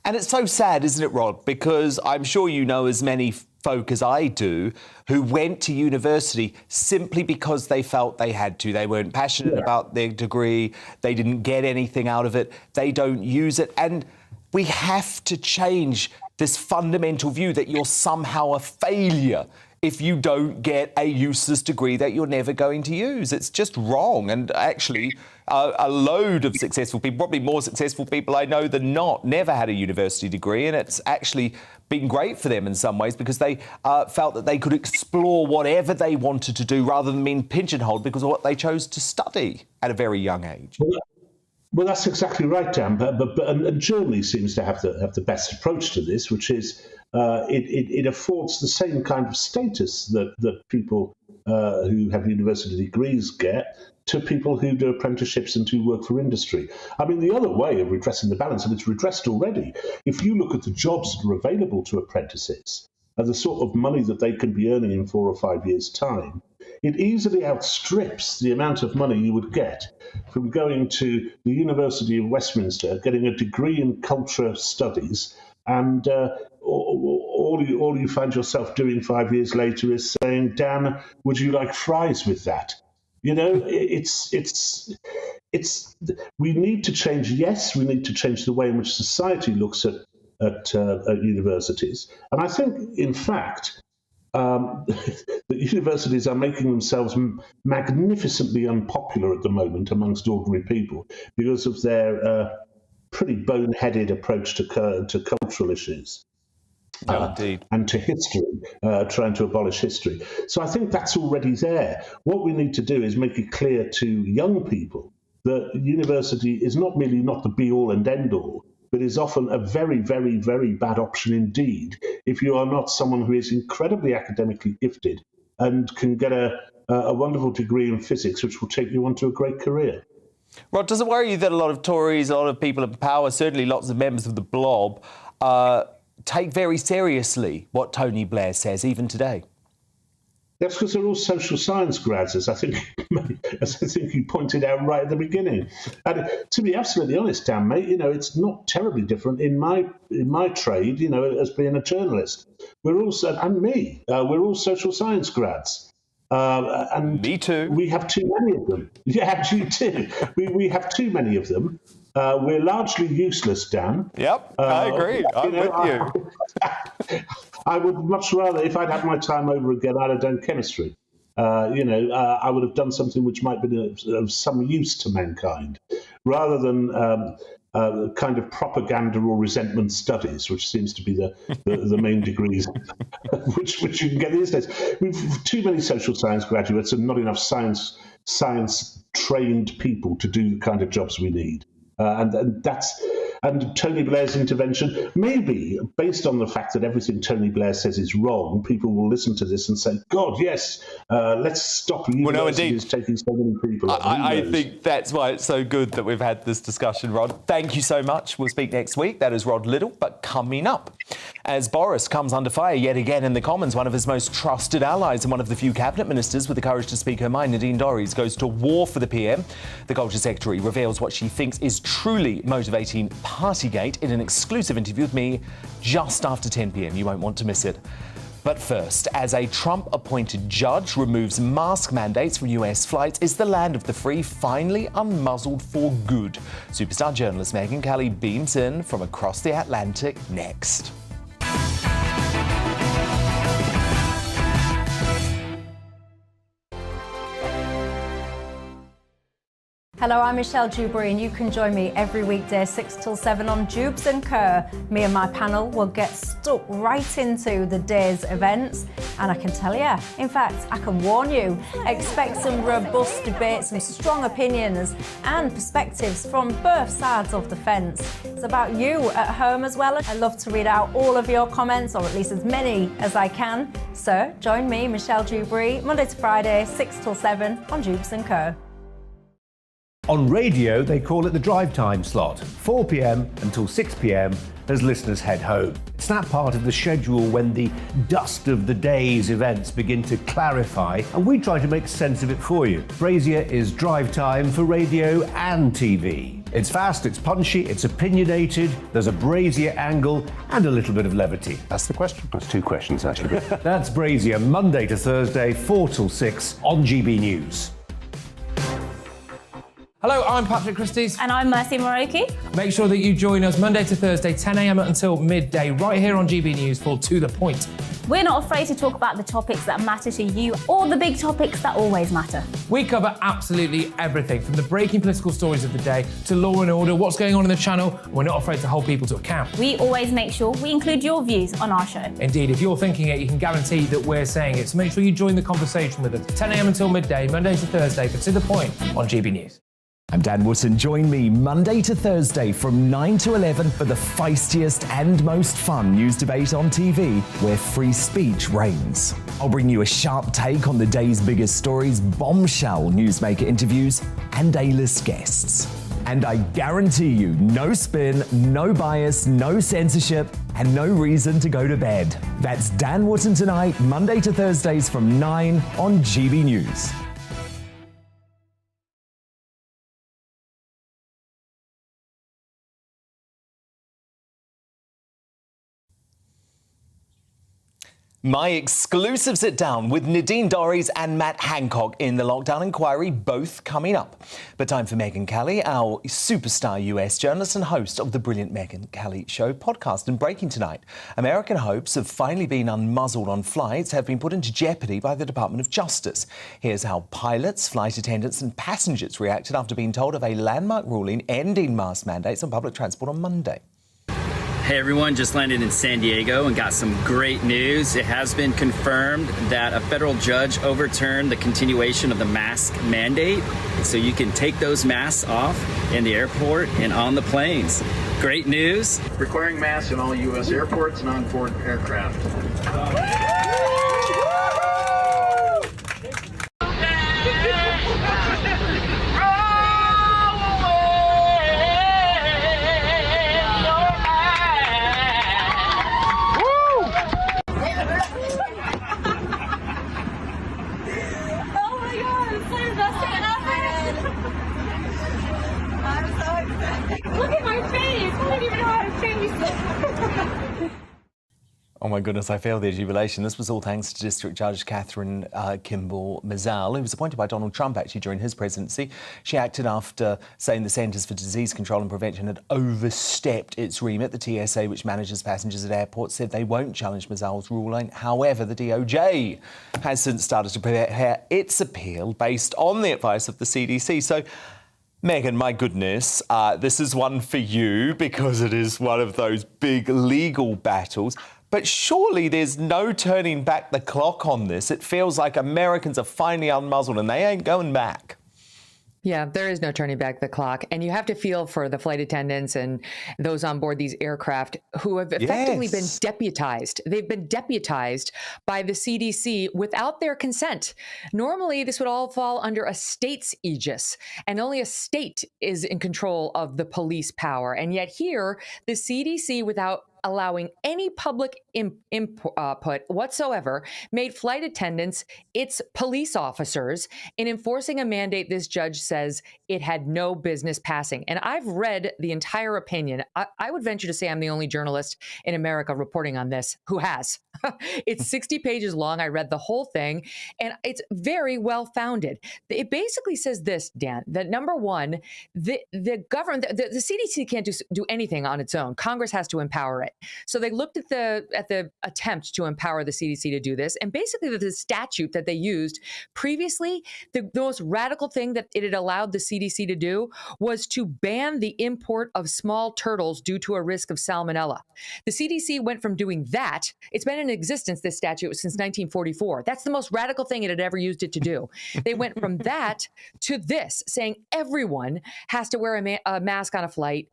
And it's so sad, isn't it, Rod? Because I'm sure you know as many folk as I do who went to university simply because they felt they had to. They weren't passionate about their degree. They didn't get anything out of it. They don't use it. And we have to change this fundamental view that you're somehow a failure if you don't get a useless degree that you're never going to use. It's just wrong. And actually, a load of successful people, probably more successful people I know than not, never had a university degree. And it's actually been great for them in some ways because they felt that they could explore whatever they wanted to do rather than being pigeonholed because of what they chose to study at a very young age. Well, that's exactly right, Dan. And Germany seems to have the best approach to this, which is it affords the same kind of status that people who have university degrees get to people who do apprenticeships and who work for industry. I mean, the other way of redressing the balance, and it's redressed already, if you look at the jobs that are available to apprentices and the sort of money that they can be earning in 4 or 5 years' time, it easily outstrips the amount of money you would get from going to the University of Westminster, getting a degree in culture studies, and all you find yourself doing 5 years later is saying, Dan, would you like fries with that? We need to change. Yes, we need to change the way in which society looks at universities. And I think, in fact, that universities are making themselves magnificently unpopular at the moment amongst ordinary people because of their pretty boneheaded approach to cultural issues. And to history, trying to abolish history. So I think that's already there. What we need to do is make it clear to young people that university is not merely not the be-all and end-all, but is often a very, very, very bad option indeed if you are not someone who is incredibly academically gifted and can get a wonderful degree in physics, which will take you on to a great career. Rod, does it worry you that a lot of Tories, a lot of people in power, certainly lots of members of the blob, take very seriously what Tony Blair says, even today? That's because they're all social science grads, as I think you pointed out right at the beginning. And to be absolutely honest, Dan, mate, it's not terribly different in my trade, as being a journalist. We're all, and me, we're all social science grads. And me too. We have too many of them. Yeah, you too. We have too many of them. We're largely useless, Dan. Yep, I agree. I'm with you. I would much rather, if I'd had my time over again, I'd have done chemistry. I would have done something which might be of some use to mankind, rather than kind of propaganda or resentment studies, which seems to be the main degrees which you can get these days. We've too many social science graduates and not enough science trained people to do the kind of jobs we need. And that's and Tony Blair's intervention. Maybe, based on the fact that everything Tony Blair says is wrong, people will listen to this and say, God, yes, let's stop universities taking so many people. I think that's why it's so good that we've had this discussion, Rod. Thank you so much. We'll speak next week. That is Rod Little. But coming up, as Boris comes under fire yet again in the Commons, one of his most trusted allies and one of the few cabinet ministers with the courage to speak her mind, Nadine Dorries, goes to war for the PM. The Culture Secretary reveals what she thinks is truly motivating Partygate in an exclusive interview with me just after 10 p.m. You won't want to miss it. But first, as a Trump-appointed judge removes mask mandates from US flights, is the land of the free finally unmuzzled for good? Superstar journalist Megyn Kelly beams in from across the Atlantic next. Hello, I'm Michelle Dewberry, and you can join me every weekday 6 till 7 on Jubes and Kerr. Me and my panel will get stuck right into the day's events, and I can tell you, in fact, I can warn you, expect some robust debates, some strong opinions and perspectives from both sides of the fence. It's about you at home as well. I love to read out all of your comments, or at least as many as I can. So join me, Michelle Dewberry, Monday to Friday, 6 till 7 on Jubes and Kerr. On radio, they call it the drive time slot, 4 p.m. until 6 p.m. as listeners head home. It's that part of the schedule when the dust of the day's events begin to clarify, and we try to make sense of it for you. Brazier is drive time for radio and TV. It's fast, it's punchy, it's opinionated, there's a Brazier angle and a little bit of levity. That's the question. That's two questions, actually. That's Brazier, Monday to Thursday, 4 till 6 on GB News. Hello, I'm Patrick Christie's. And I'm Mercy Moroki. Make sure that you join us Monday to Thursday, 10 a.m. until midday, right here on GB News for To The Point. We're not afraid to talk about the topics that matter to you or the big topics that always matter. We cover absolutely everything, from the breaking political stories of the day to law and order, what's going on in the channel. We're not afraid to hold people to account. We always make sure we include your views on our show. Indeed, if you're thinking it, you can guarantee that we're saying it. So make sure you join the conversation with us, 10 a.m. until midday, Monday to Thursday for To The Point on GB News. I'm Dan Wootton. Join me Monday to Thursday from 9 to 11 for the feistiest and most fun news debate on TV, where free speech reigns. I'll bring you a sharp take on the day's biggest stories, Bombshell newsmaker interviews, and A-list guests. And I guarantee you, no spin, no bias, no censorship, and no reason to go to bed. That's Dan Wootton tonight, Monday to Thursdays from 9 on GB News. My exclusive sit down with Nadine Dorries and Matt Hancock in the lockdown inquiry, both coming up. But time for Megyn Kelly, our superstar US journalist and host of the brilliant Megyn Kelly Show podcast. And breaking tonight, American hopes of finally being unmuzzled on flights have been put into jeopardy by the Department of Justice. Here's how pilots, flight attendants and passengers reacted after being told of a landmark ruling ending mask mandates on public transport on Monday. Hey everyone, just landed in San Diego and got some great news. It has been confirmed that a federal judge overturned the continuation of the mask mandate, so you can take those masks off in the airport and on the planes. Great news. Requiring masks in all U.S. airports and on-board aircraft. Oh my goodness, I feel the jubilation. This was all thanks to District Judge Catherine Kimball Mazzell, who was appointed by Donald Trump actually during his presidency. She acted after saying the Centers for Disease Control and Prevention had overstepped its remit. The TSA, which manages passengers at airports, said they won't challenge Mazzell's ruling. However, the DOJ has since started to prepare its appeal based on the advice of the CDC. So, Megyn, my goodness, this is one for you because it is one of those big legal battles. But surely there's no turning back the clock on this. It feels like Americans are finally unmuzzled and they ain't going back. Yeah, there is no turning back the clock. And you have to feel for the flight attendants and those on board these aircraft who have effectively been deputized. They've been deputized by the CDC without their consent. Normally, this would all fall under a state's aegis, and only a state is in control of the police power. And yet here, the CDC, without allowing any public input whatsoever, made flight attendants its police officers in enforcing a mandate this judge says it had no business passing. And I've read the entire opinion. I would venture to say I'm the only journalist in America reporting on this who has. It's 60 pages long. I read the whole thing, and it's very well founded. It basically says this, Dan, that number one, the government, the CDC can't do anything on its own. Congress has to empower it. So they looked at the attempt to empower the CDC to do this, and basically the statute that they used previously, the most radical thing that it had allowed the CDC to do was to ban the import of small turtles due to a risk of salmonella. The CDC went from doing that. It's been in existence, this statute, since 1944. That's the most radical thing it had ever used it to do. They went from that to this, saying everyone has to wear a mask on a flight,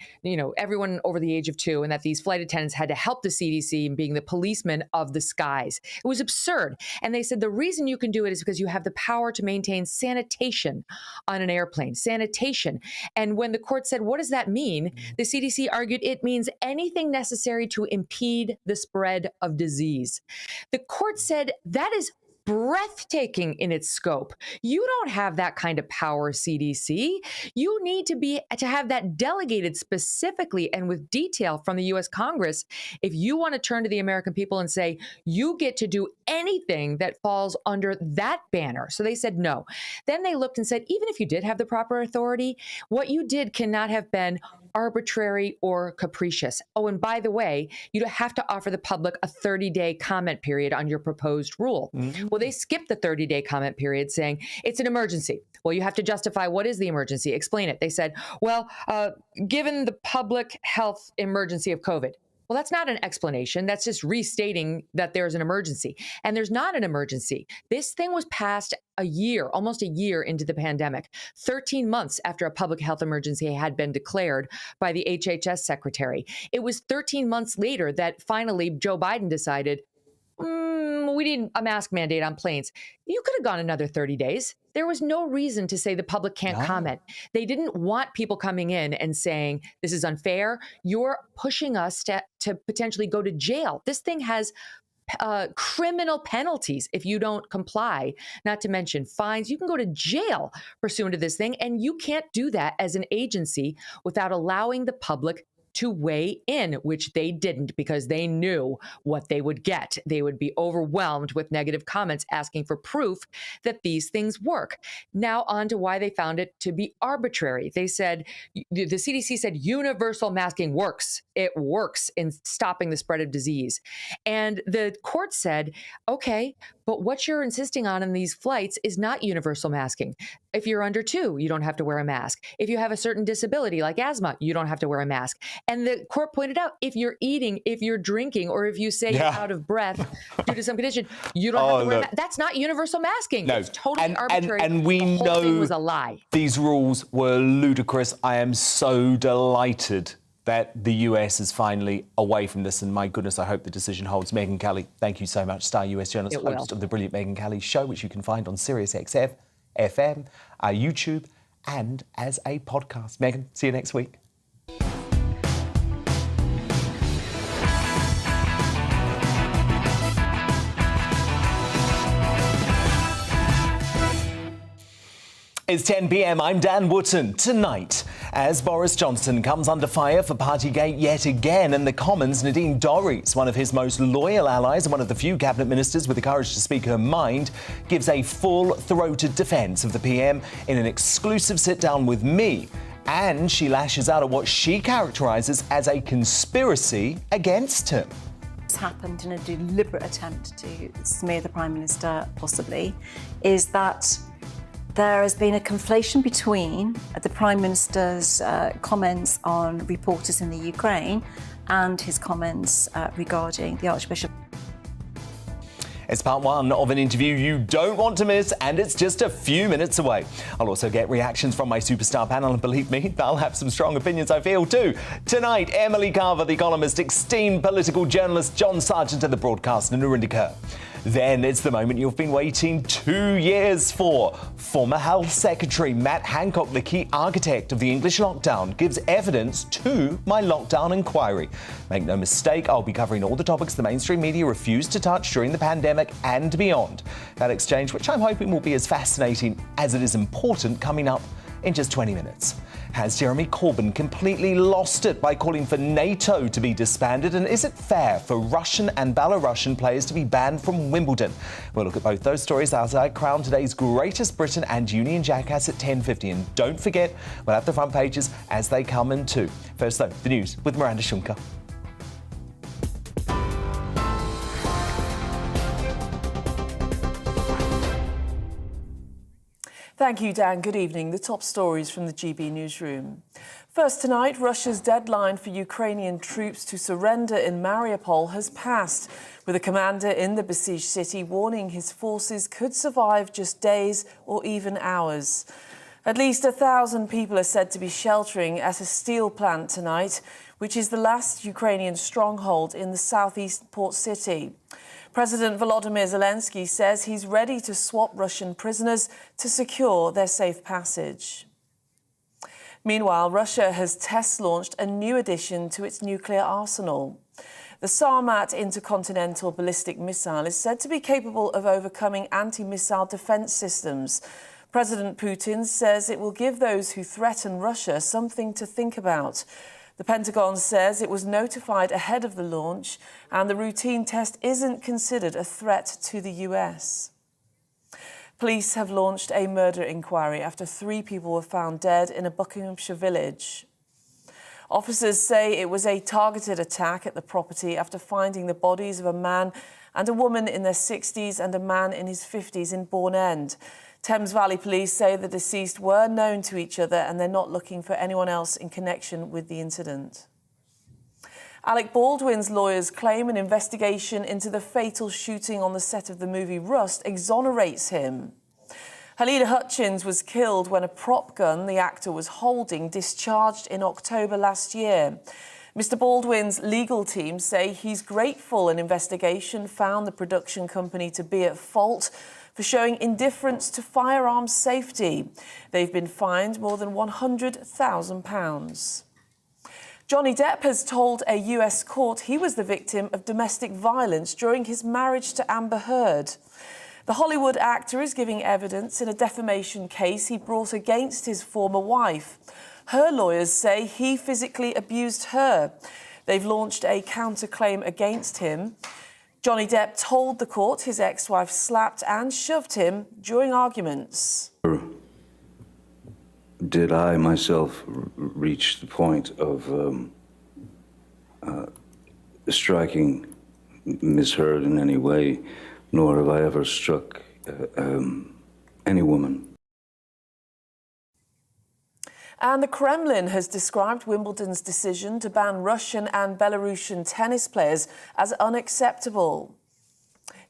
everyone over the age of 2, and that these flight attendants had to help the CDC in being the policemen of the skies. It was absurd. And they said the reason you can do it is because you have the power to maintain sanitation on an airplane, sanitation. And when the court said, what does that mean? The CDC argued it means anything necessary to impede the spread of disease. The court said that is breathtaking in its scope. You don't have that kind of power, CDC. You need to have that delegated specifically and with detail from the U.S. Congress if you want to turn to the American people and say, you get to do anything that falls under that banner. So they said no. Then they looked and said, even if you did have the proper authority, what you did cannot have been arbitrary or capricious. Oh, and by the way, you have to offer the public a 30-day comment period on your proposed rule. Mm-hmm. Well, they skipped the 30-day comment period saying it's an emergency. Well, you have to justify what is the emergency. Explain it. They said, well, given the public health emergency of COVID. Well, that's not an explanation. That's just restating that there's an emergency. And there's not an emergency. This thing was passed almost a year into the pandemic, 13 months after a public health emergency had been declared by the HHS secretary. It was 13 months later that finally Joe Biden decided, we need a mask mandate on planes. You could have gone another 30 days. There was no reason to say the public can't comment. They didn't want people coming in and saying, this is unfair. You're pushing us to potentially go to jail. This thing has criminal penalties if you don't comply, not to mention fines. You can go to jail pursuant to this thing, and you can't do that as an agency without allowing the public to weigh in, which they didn't because they knew what they would get. They would be overwhelmed with negative comments asking for proof that these things work. Now on to why they found it to be arbitrary. They said, the CDC said universal masking works. It works in stopping the spread of disease. And the court said, okay, but what you're insisting on in these flights is not universal masking. If you're under 2, you don't have to wear a mask. If you have a certain disability like asthma, you don't have to wear a mask. And the court pointed out, if you're eating, if you're drinking, or if you say you're out of breath due to some condition, you don't have to wear a mask. That's not universal masking. No. It's totally arbitrary. And we the whole know thing was a lie. These rules were ludicrous. I am so delighted that the US is finally away from this, and my goodness, I hope the decision holds. Megyn Kelly, thank you so much. Star US journalist, host of the brilliant Megyn Kelly Show, which you can find on Sirius XM, FM, YouTube, and as a podcast. Megyn, see you next week. It's 10 p.m. I'm Dan Wootton. Tonight, as Boris Johnson comes under fire for Partygate yet again, and the Commons' Nadine Dorries, one of his most loyal allies and one of the few cabinet ministers with the courage to speak her mind, gives a full-throated defence of the PM in an exclusive sit-down with me. And she lashes out at what she characterises as a conspiracy against him. It's happened in a deliberate attempt to smear the Prime Minister, possibly, is that there has been a conflation between the Prime Minister's comments on reporters in the Ukraine and his comments regarding the Archbishop. It's part one of an interview you don't want to miss, and it's just a few minutes away. I'll also get reactions from my superstar panel, and believe me, they'll have some strong opinions, I feel, too. Tonight, Emily Carver, the columnist, esteemed political journalist John Sargent, and the broadcaster Newsmaker Kerr. Then it's the moment you've been waiting 2 years for. Former Health Secretary Matt Hancock, the key architect of the English lockdown, gives evidence to my lockdown inquiry. Make no mistake, I'll be covering all the topics the mainstream media refused to touch during the pandemic and beyond. That exchange, which I'm hoping will be as fascinating as it is important, coming up in just 20 minutes. Has Jeremy Corbyn completely lost it by calling for NATO to be disbanded? And is it fair for Russian and Belarusian players to be banned from Wimbledon? We'll look at both those stories as I crown today's greatest Briton and Union Jackass at 10:50. And don't forget, we'll have the front pages as they come in too. First though, the news with Miranda Shunker. Thank you, Dan. Good evening. The top stories from the GB newsroom. First tonight, Russia's deadline for Ukrainian troops to surrender in Mariupol has passed, with a commander in the besieged city warning his forces could survive just days or even hours. At least 1,000 people are said to be sheltering at a steel plant tonight, which is the last Ukrainian stronghold in the southeast port city. President Volodymyr Zelensky says he's ready to swap Russian prisoners to secure their safe passage. Meanwhile, Russia has test-launched a new addition to its nuclear arsenal. The Sarmat intercontinental ballistic missile is said to be capable of overcoming anti-missile defense systems. President Putin says it will give those who threaten Russia something to think about. The Pentagon says it was notified ahead of the launch, and the routine test isn't considered a threat to the US. Police have launched a murder inquiry after 3 people were found dead in a Buckinghamshire village. Officers say it was a targeted attack at the property after finding the bodies of a man and a woman in their 60s and a man in his 50s in Bourne End. Thames Valley Police say the deceased were known to each other and they're not looking for anyone else in connection with the incident. Alec Baldwin's lawyers claim an investigation into the fatal shooting on the set of the movie Rust exonerates him. Halyna Hutchins was killed when a prop gun the actor was holding discharged in October last year. Mr. Baldwin's legal team say he's grateful an investigation found the production company to be at fault for showing indifference to firearms safety. They've been fined more than £100,000. Johnny Depp has told a US court he was the victim of domestic violence during his marriage to Amber Heard. The Hollywood actor is giving evidence in a defamation case he brought against his former wife. Her lawyers say he physically abused her. They've launched a counterclaim against him. Johnny Depp told the court his ex-wife slapped and shoved him during arguments. Did I myself reach the point of striking Miss Heard in any way, nor have I ever struck any woman. And the Kremlin has described Wimbledon's decision to ban Russian and Belarusian tennis players as unacceptable.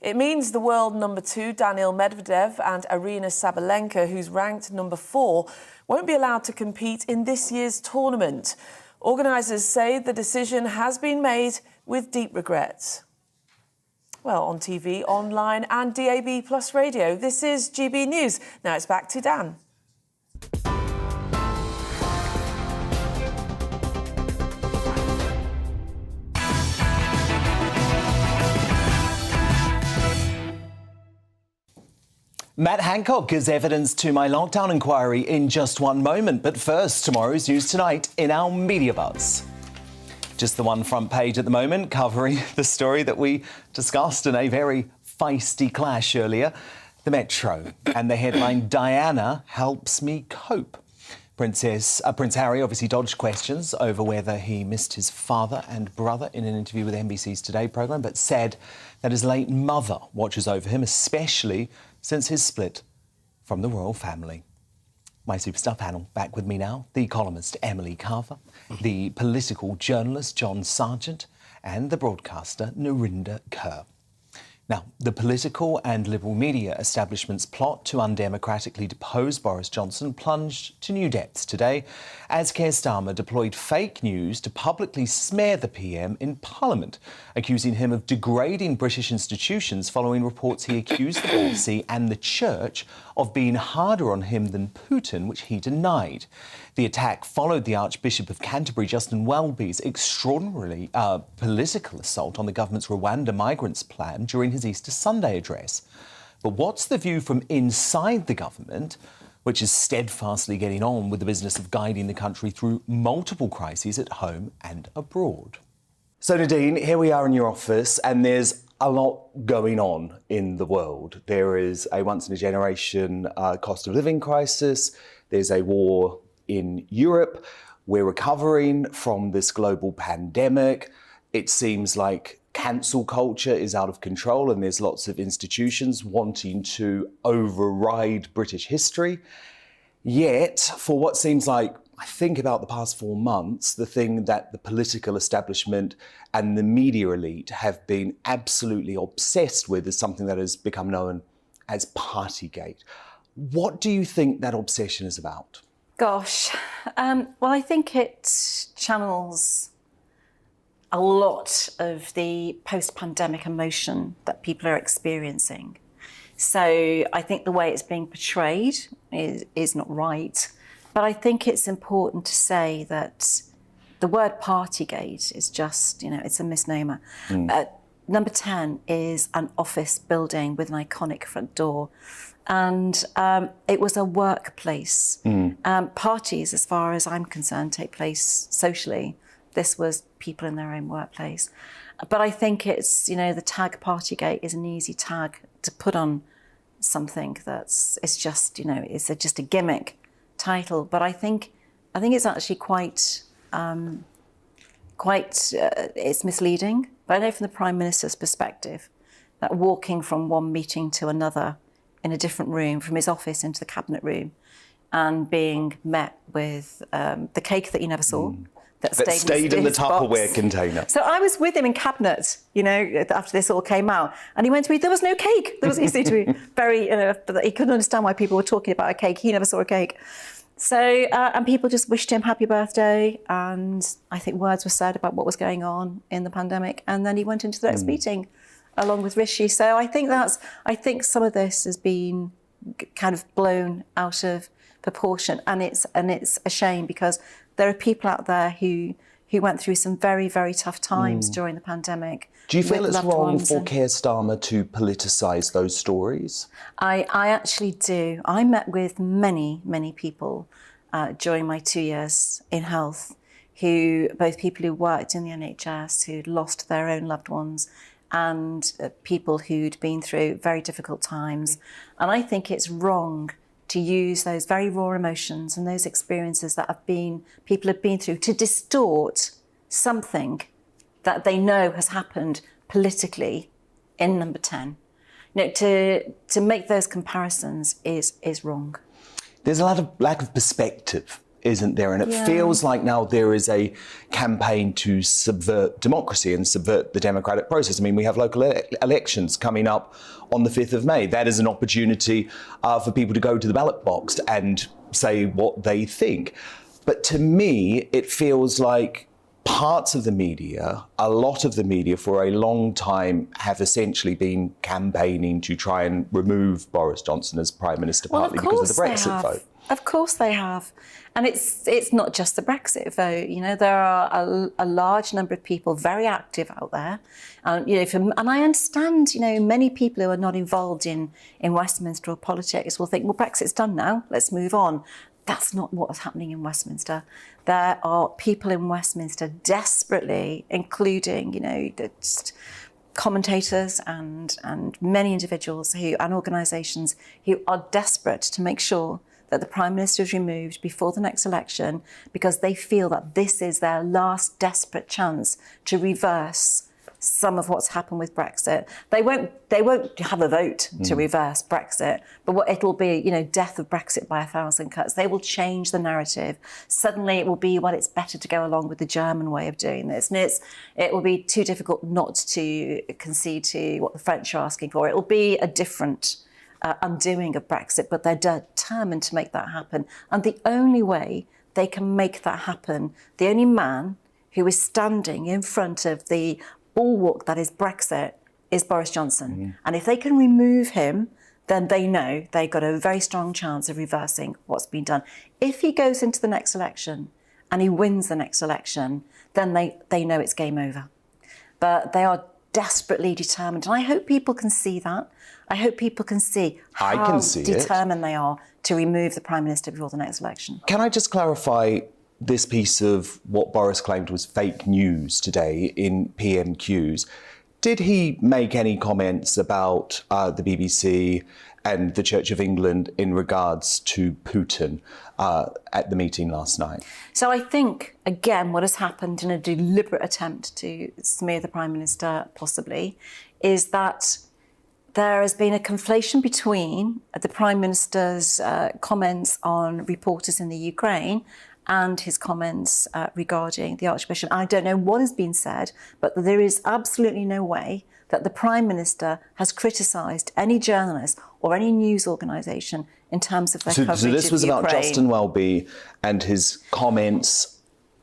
It means the world number 2, Daniil Medvedev, and Arina Sabalenka, who's ranked number 4, won't be allowed to compete in this year's tournament. Organisers say the decision has been made with deep regret. Well, on TV, online and DAB+ radio, this is GB News. Now it's back to Dan. Matt Hancock gives evidence to my lockdown inquiry in just one moment. But first, tomorrow's news tonight in our Media Buzz. Just the one front page at the moment, covering the story that we discussed in a very feisty clash earlier. The Metro and the headline, Diana helps me cope. Prince Harry obviously dodged questions over whether he missed his father and brother in an interview with NBC's Today programme, but said that his late mother watches over him, especially since his split from the royal family. My superstar panel back with me now, the columnist Emily Carver, the political journalist John Sargent, and the broadcaster Newsmaker Kerr. Now, the political and liberal media establishment's plot to undemocratically depose Boris Johnson plunged to new depths today as Keir Starmer deployed fake news to publicly smear the PM in Parliament, accusing him of degrading British institutions following reports he accused the BBC and the Church of being harder on him than Putin, which he denied. The attack followed the Archbishop of Canterbury, Justin Welby's extraordinarily political assault on the government's Rwanda migrants plan during his Easter Sunday address. But what's the view from inside the government, which is steadfastly getting on with the business of guiding the country through multiple crises at home and abroad? So, Nadine, here we are in your office, and there's a lot going on in the world. There is a once-in-a-generation cost of living crisis. There's a war in Europe. We're recovering from this global pandemic. It seems like cancel culture is out of control, and there's lots of institutions wanting to override British history. Yet, for what seems like, I think about the past 4 months, the thing that the political establishment and the media elite have been absolutely obsessed with is something that has become known as Partygate. What do you think that obsession is about? Gosh, well, I think it channels a lot of the post-pandemic emotion that people are experiencing. So I think the way it's being portrayed is not right. But I think it's important to say that the word Partygate is just, it's a misnomer. Number 10 is an office building with an iconic front door. And it was a workplace. Parties, as far as I'm concerned, take place socially. This was people in their own workplace. But I think it's, the tag Partygate is an easy tag to put on something it's just, it's just a gimmick title. But I think it's actually quite, it's misleading. But I know from the Prime Minister's perspective that walking from one meeting to another in a different room, from his office into the cabinet room, and being met with the cake that you never saw, that stayed in the Tupperware box. container. So I was with him in cabinet, after this all came out, and he went to me, there was no cake. He seemed to be very, he couldn't understand why people were talking about a cake. He never saw a cake. So, and people just wished him happy birthday, and I think words were said about what was going on in the pandemic, and then he went into the next meeting along with Rishi. So I think some of this has been kind of blown out of proportion, and it's a shame, because there are people out there who went through some very, very tough times during the pandemic. Do you feel it's wrong for Keir Starmer to politicise those stories? I actually do. I met with many, many people during my 2 years in health, both people who worked in the NHS, who'd lost their own loved ones, and people who'd been through very difficult times. And I think it's wrong to use those very raw emotions and those experiences that people have been through to distort something that they know has happened politically in Number 10. To make those comparisons is wrong. There's a lot of lack of perspective, isn't there? And it feels like now there is a campaign to subvert democracy and subvert the democratic process. I mean, we have local elections coming up on the 5th of May. That is an opportunity for people to go to the ballot box and say what they think. But to me, it feels like parts of the media, a lot of the media for a long time have essentially been campaigning to try and remove Boris Johnson as Prime Minister, partly because of the Brexit vote. Of course they have. And it's not just the Brexit vote. There are a large number of people very active out there. And I understand, many people who are not involved in Westminster or politics will think, well, Brexit's done now, let's move on. That's not what is happening in Westminster. There are people in Westminster desperately, including, just commentators and many individuals and organisations who are desperate to make sure that the Prime Minister is removed before the next election, because they feel that this is their last desperate chance to reverse some of what's happened with Brexit. They won't have a vote to reverse Brexit, but what it'll be, death of Brexit by 1,000 cuts. They will change the narrative. Suddenly it will be, well, it's better to go along with the German way of doing this. And it will be too difficult not to concede to what the French are asking for. It will be a different undoing of Brexit, but they're determined to make that happen. And the only way they can make that happen, the only man who is standing in front of the bulwark that is Brexit is Boris Johnson. And if they can remove him, then they know they've got a very strong chance of reversing what's been done. If he goes into the next election and he wins the next election, then they know it's game over. But they are desperately determined. And I hope people can see that. I hope people can see how determined they are to remove the Prime Minister before the next election. Can I just clarify this piece of what Boris claimed was fake news today in PMQs? Did he make any comments about the BBC and the Church of England in regards to Putin at the meeting last night? So I think, again, what has happened in a deliberate attempt to smear the Prime Minister, possibly, is that there has been a conflation between the Prime Minister's comments on reporters in the Ukraine and his comments regarding the Archbishop. I don't know what has been said, but there is absolutely no way that the Prime Minister has criticised any journalist or any news organisation in terms of their coverage of Ukraine. So this was about Justin Welby and his comments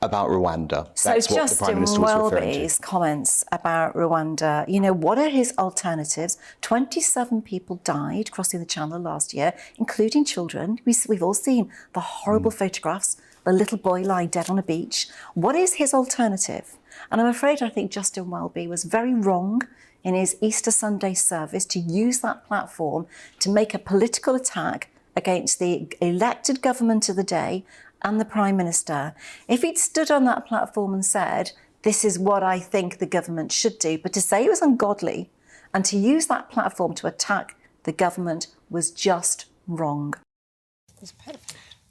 about Rwanda. That's what the Prime Minister was referring to. Welby's comments about Rwanda, what are his alternatives? 27 people died crossing the Channel last year, including children. We've all seen the horrible photographs, the little boy lying dead on a beach. What is his alternative? And I'm afraid I think Justin Welby was very wrong in his Easter Sunday service to use that platform to make a political attack against the elected government of the day and the Prime Minister. If he'd stood on that platform and said, this is what I think the government should do, but to say it was ungodly and to use that platform to attack the government was just wrong.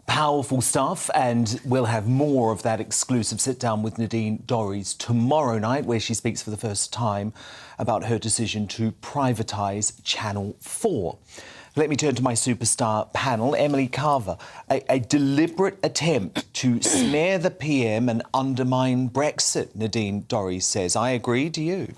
Powerful stuff, and we'll have more of that exclusive sit-down with Nadine Dorries tomorrow night, where she speaks for the first time about her decision to privatise Channel 4. Let me turn to my superstar panel. Emily Carver, a deliberate attempt to smear the PM and undermine Brexit, Nadine Dorries says. I agree, do you?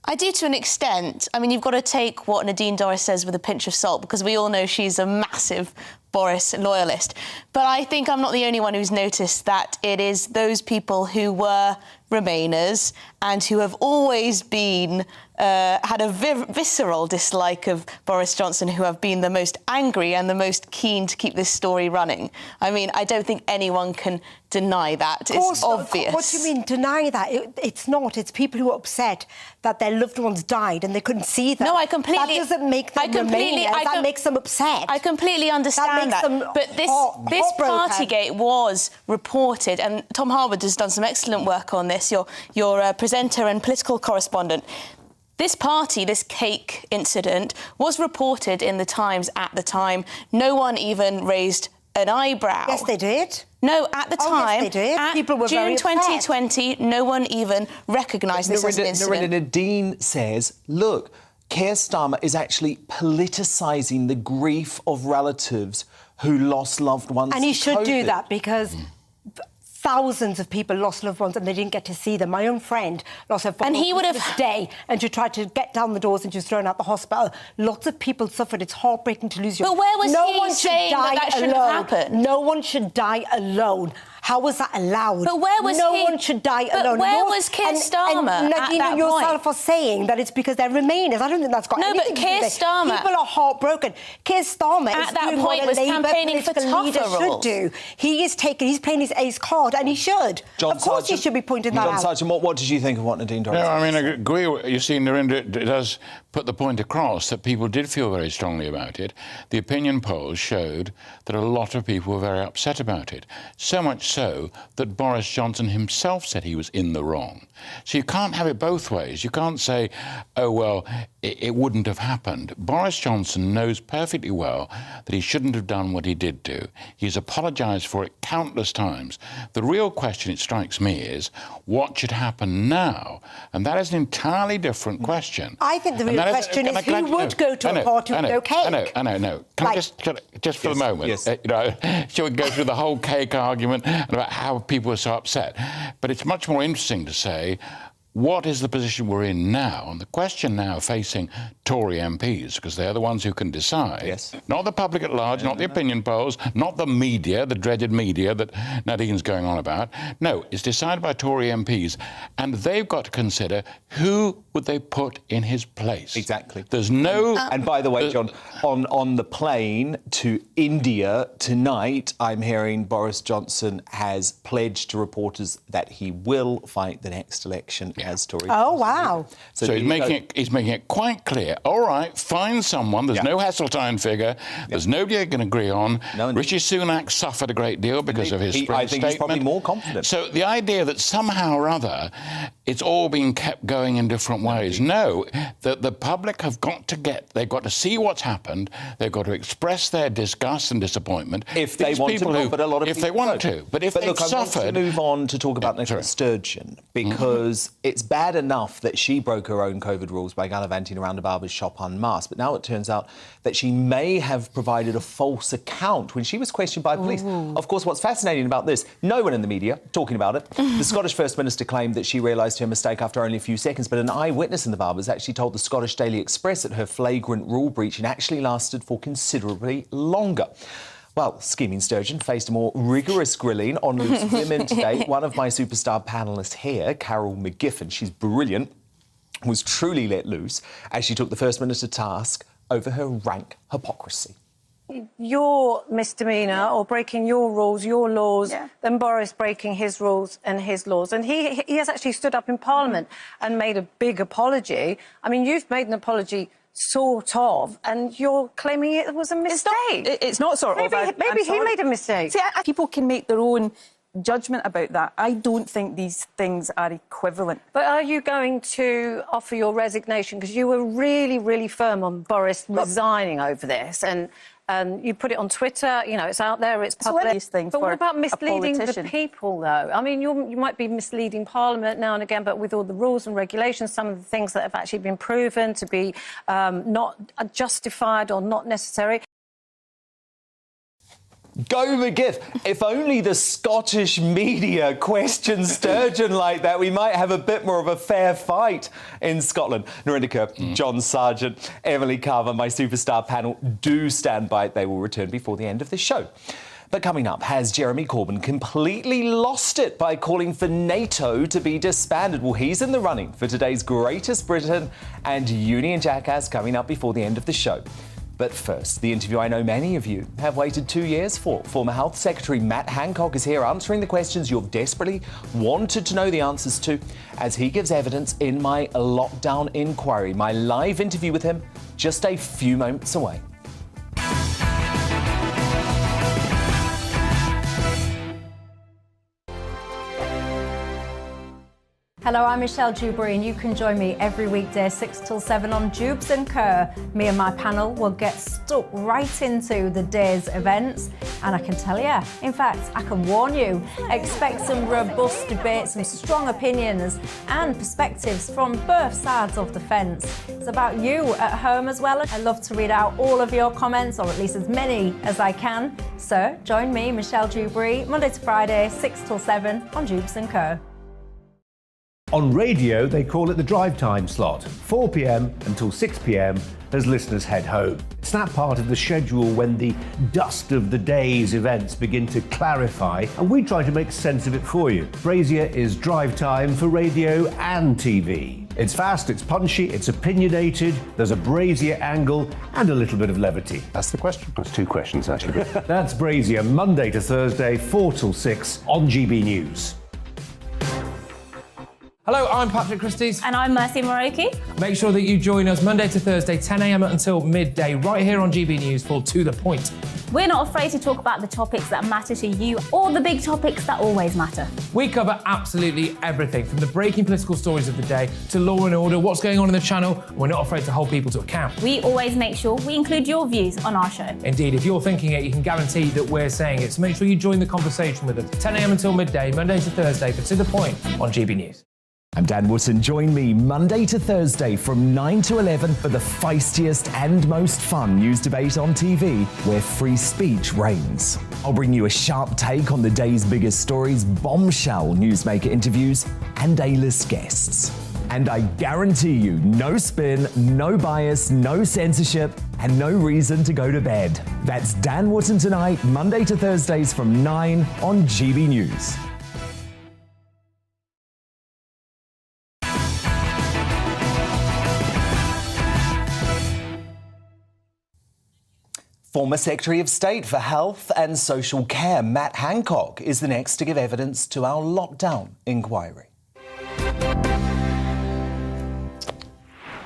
I do to an extent. I mean, you've got to take what Nadine Dorries says with a pinch of salt, because we all know she's a massive Boris loyalist. But I think I'm not the only one who's noticed that it is those people who were Remainers and who have always been had a visceral dislike of Boris Johnson, who have been the most angry and the most keen to keep this story running. I mean, I don't think anyone can deny that. It's obvious. What do you mean, deny that? It's not. It's people who are upset that their loved ones died and they couldn't see them. No, I completely... That doesn't make them Remainers. That makes them upset. I completely understand that. But this Partygate was reported, and Tom Harwood has done some excellent work on this, your presenter and political correspondent. This cake incident was reported in the Times at the time. No one even raised an eyebrow. Yes, they did. No, at the time, yes, they did. At People were June very 2020, no one even recognised this as an incident. Nadine says, look, Keir Starmer is actually politicising the grief of relatives who lost loved ones. And he should do that, because thousands of people lost loved ones and they didn't get to see them. My own friend lost her father this day, and she tried to get down the doors and she was thrown out the hospital. Lots of people suffered. It's heartbreaking to lose your... But where was he saying that shouldn't have happened? No one should die alone. How was that allowed? But where was no one should die alone. But where was Keir Starmer and at that point? yourself are saying that it's because they're Remainers. I don't think that's got anything to do with it. Keir Starmer... People are heartbroken. Keir Starmer at that point was campaigning for tougher rules. Should do. He's playing his ace card, and he should. Of course he should be pointing that out. John Sargent, what did you think of what Nadine Dorries said? No, I mean, I agree. You see, Narendra does put the point across that people did feel very strongly about it. The opinion polls showed that a lot of people were very upset about it. So much so that Boris Johnson himself said he was in the wrong. So you can't have it both ways. You can't say, oh, well, it wouldn't have happened. Boris Johnson knows perfectly well that he shouldn't have done what he did do. He's apologised for it countless times. The real question, it strikes me, is what should happen now? And that is an entirely different question. I think the real question is who would go to a party with no cake? I know. Can I just for the moment, shall we go through the whole cake argument and about how people are so upset? But it's much more interesting to say, what is the position we're in now? And the question now facing Tory MPs, because they're the ones who can decide, not the public at large, not the opinion polls, not the media, the dreaded media that Nadine's going on about. No, it's decided by Tory MPs, and they've got to consider who would they put in his place. Exactly. There's no... And by the way, John, on the plane to India tonight, I'm hearing Boris Johnson has pledged to reporters that he will fight the next election as Tory. Oh, wow. So he's making it quite clear, all right, find someone, there's no Heseltine figure, there's nobody they can agree on. Rishi Sunak suffered a great deal because of his spring I think statement. he's probably more confident. So the idea that somehow or other it's all being kept going in different ways. No, the public have got to they've got to see what's happened, they've got to express their disgust and disappointment. If they want to, but a lot of people if they want to. But if they've suffered... I want to move on to talk about Nicola Sturgeon, because it's bad enough that she broke her own COVID rules by gallivanting around a barber's shop unmasked, but now it turns out that she may have provided a false account when she was questioned by police. Of course, what's fascinating about this, no one in the media talking about it. The Scottish First Minister claimed that she realised her mistake after only a few seconds, but an eyewitness in the barbers actually told the Scottish Daily Express that her flagrant rule breach actually lasted for considerably longer. Well, Scheming Sturgeon faced a more rigorous grilling on Loose Women today. One of my superstar panellists here, Carol McGiffin, she's brilliant, was truly let loose as she took the First Minister to task over her rank hypocrisy. Your misdemeanour or breaking your rules, your laws, than Boris breaking his rules and his laws. And he has actually stood up in Parliament and made a big apology. I mean, you've made an apology sort of, and you're claiming it was a mistake. It's not sort of. Maybe he made a mistake. See, people can make their own judgment about that. I don't think these things are equivalent. But are you going to offer your resignation? Because you were really, really firm on Boris resigning over this, and you put it on Twitter, you know, it's out there, it's public. But what about misleading the people, though? I mean, you might be misleading Parliament now and again, but with all the rules and regulations, some of the things that have actually been proven to be not justified or not necessary. Go McGiff. If only the Scottish media questioned Sturgeon like that, we might have a bit more of a fair fight in Scotland. Narinder Kaur, John Sargent, Emily Carver, my superstar panel, do stand by. They will return before the end of the show. But coming up, has Jeremy Corbyn completely lost it by calling for NATO to be disbanded? Well, he's in the running for today's Greatest Britain and Union Jackass coming up before the end of the show. But first, the interview I know many of you have waited 2 years for. Former Health Secretary Matt Hancock is here answering the questions you've desperately wanted to know the answers to as he gives evidence in my lockdown inquiry. My live interview with him just a few moments away. Hello, I'm Michelle Dewberry, and you can join me every weekday 6 till 7 on Jubes and Kerr. Me and my panel will get stuck right into the day's events, and I can tell you, in fact, I can warn you, expect some robust debates, some strong opinions and perspectives from both sides of the fence. It's about you at home as well. I love to read out all of your comments, or at least as many as I can. So join me, Michelle Dewberry, Monday to Friday, 6 till 7 on Jubes and Kerr. On radio, they call it the drive time slot, 4 p.m. until 6 p.m. as listeners head home. It's that part of the schedule when the dust of the day's events begin to clarify, and we try to make sense of it for you. Brazier is drive time for radio and TV. It's fast, it's punchy, it's opinionated, there's a Brazier angle and a little bit of levity. That's the question. That's two questions, actually. That's Brazier, Monday to Thursday, 4 till 6 on GB News. Hello, I'm Patrick Christie's. And I'm Mercy Moroki. Make sure that you join us Monday to Thursday, 10 a.m. until midday, right here on GB News for To The Point. We're not afraid to talk about the topics that matter to you or the big topics that always matter. We cover absolutely everything, from the breaking political stories of the day to law and order, what's going on in the channel. We're not afraid to hold people to account. We always make sure we include your views on our show. Indeed, if you're thinking it, you can guarantee that we're saying it. So make sure you join the conversation with us 10 a.m. until midday, Monday to Thursday, for To The Point on GB News. I'm Dan Wootton. Join me Monday to Thursday from 9 to 11 for the feistiest and most fun news debate on TV, where free speech reigns. I'll bring you a sharp take on the day's biggest stories, bombshell newsmaker interviews, and A-list guests. And I guarantee you, no spin, no bias, no censorship, and no reason to go to bed. That's Dan Wootton tonight, Monday to Thursdays from 9 on GB News. Former Secretary of State for Health and Social Care, Matt Hancock, is the next to give evidence to our lockdown inquiry.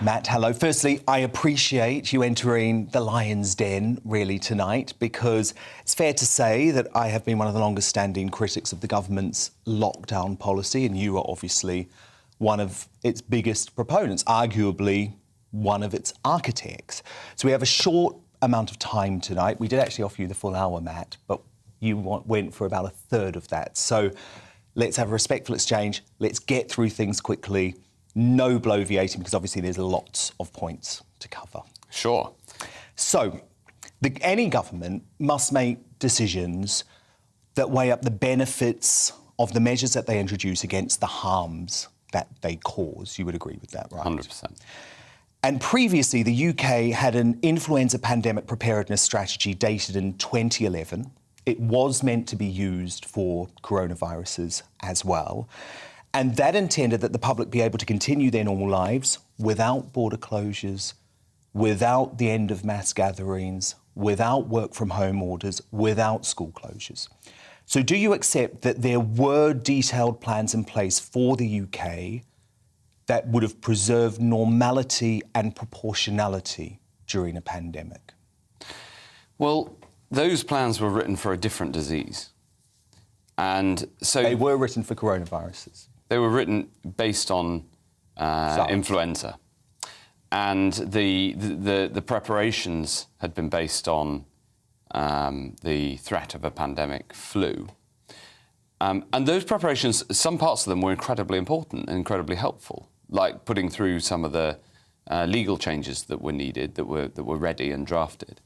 Matt, hello. Firstly, I appreciate you entering the lion's den really tonight, because it's fair to say that I have been one of the longest standing critics of the government's lockdown policy, and you are obviously one of its biggest proponents, arguably one of its architects. So we have a short amount of time tonight. We did actually offer you the full hour, Matt, but you went for about a third of that. So let's have a respectful exchange. Let's get through things quickly. No bloviating, because obviously there's lots of points to cover. Sure. So any government must make decisions that weigh up the benefits of the measures that they introduce against the harms that they cause. You would agree with that, right? 100%. And previously, the UK had an influenza pandemic preparedness strategy dated in 2011. It was meant to be used for coronaviruses as well. And that intended that the public be able to continue their normal lives without border closures, without the end of mass gatherings, without work from home orders, without school closures. So do you accept that there were detailed plans in place for the UK that would have preserved normality and proportionality during a pandemic? Well, those plans were written for a different disease. And so they were written for coronaviruses. They were written based on influenza. And the preparations had been based on the threat of a pandemic flu. And those preparations, some parts of them were incredibly important and incredibly helpful, like putting through some of the legal changes that were needed, that were ready and drafted.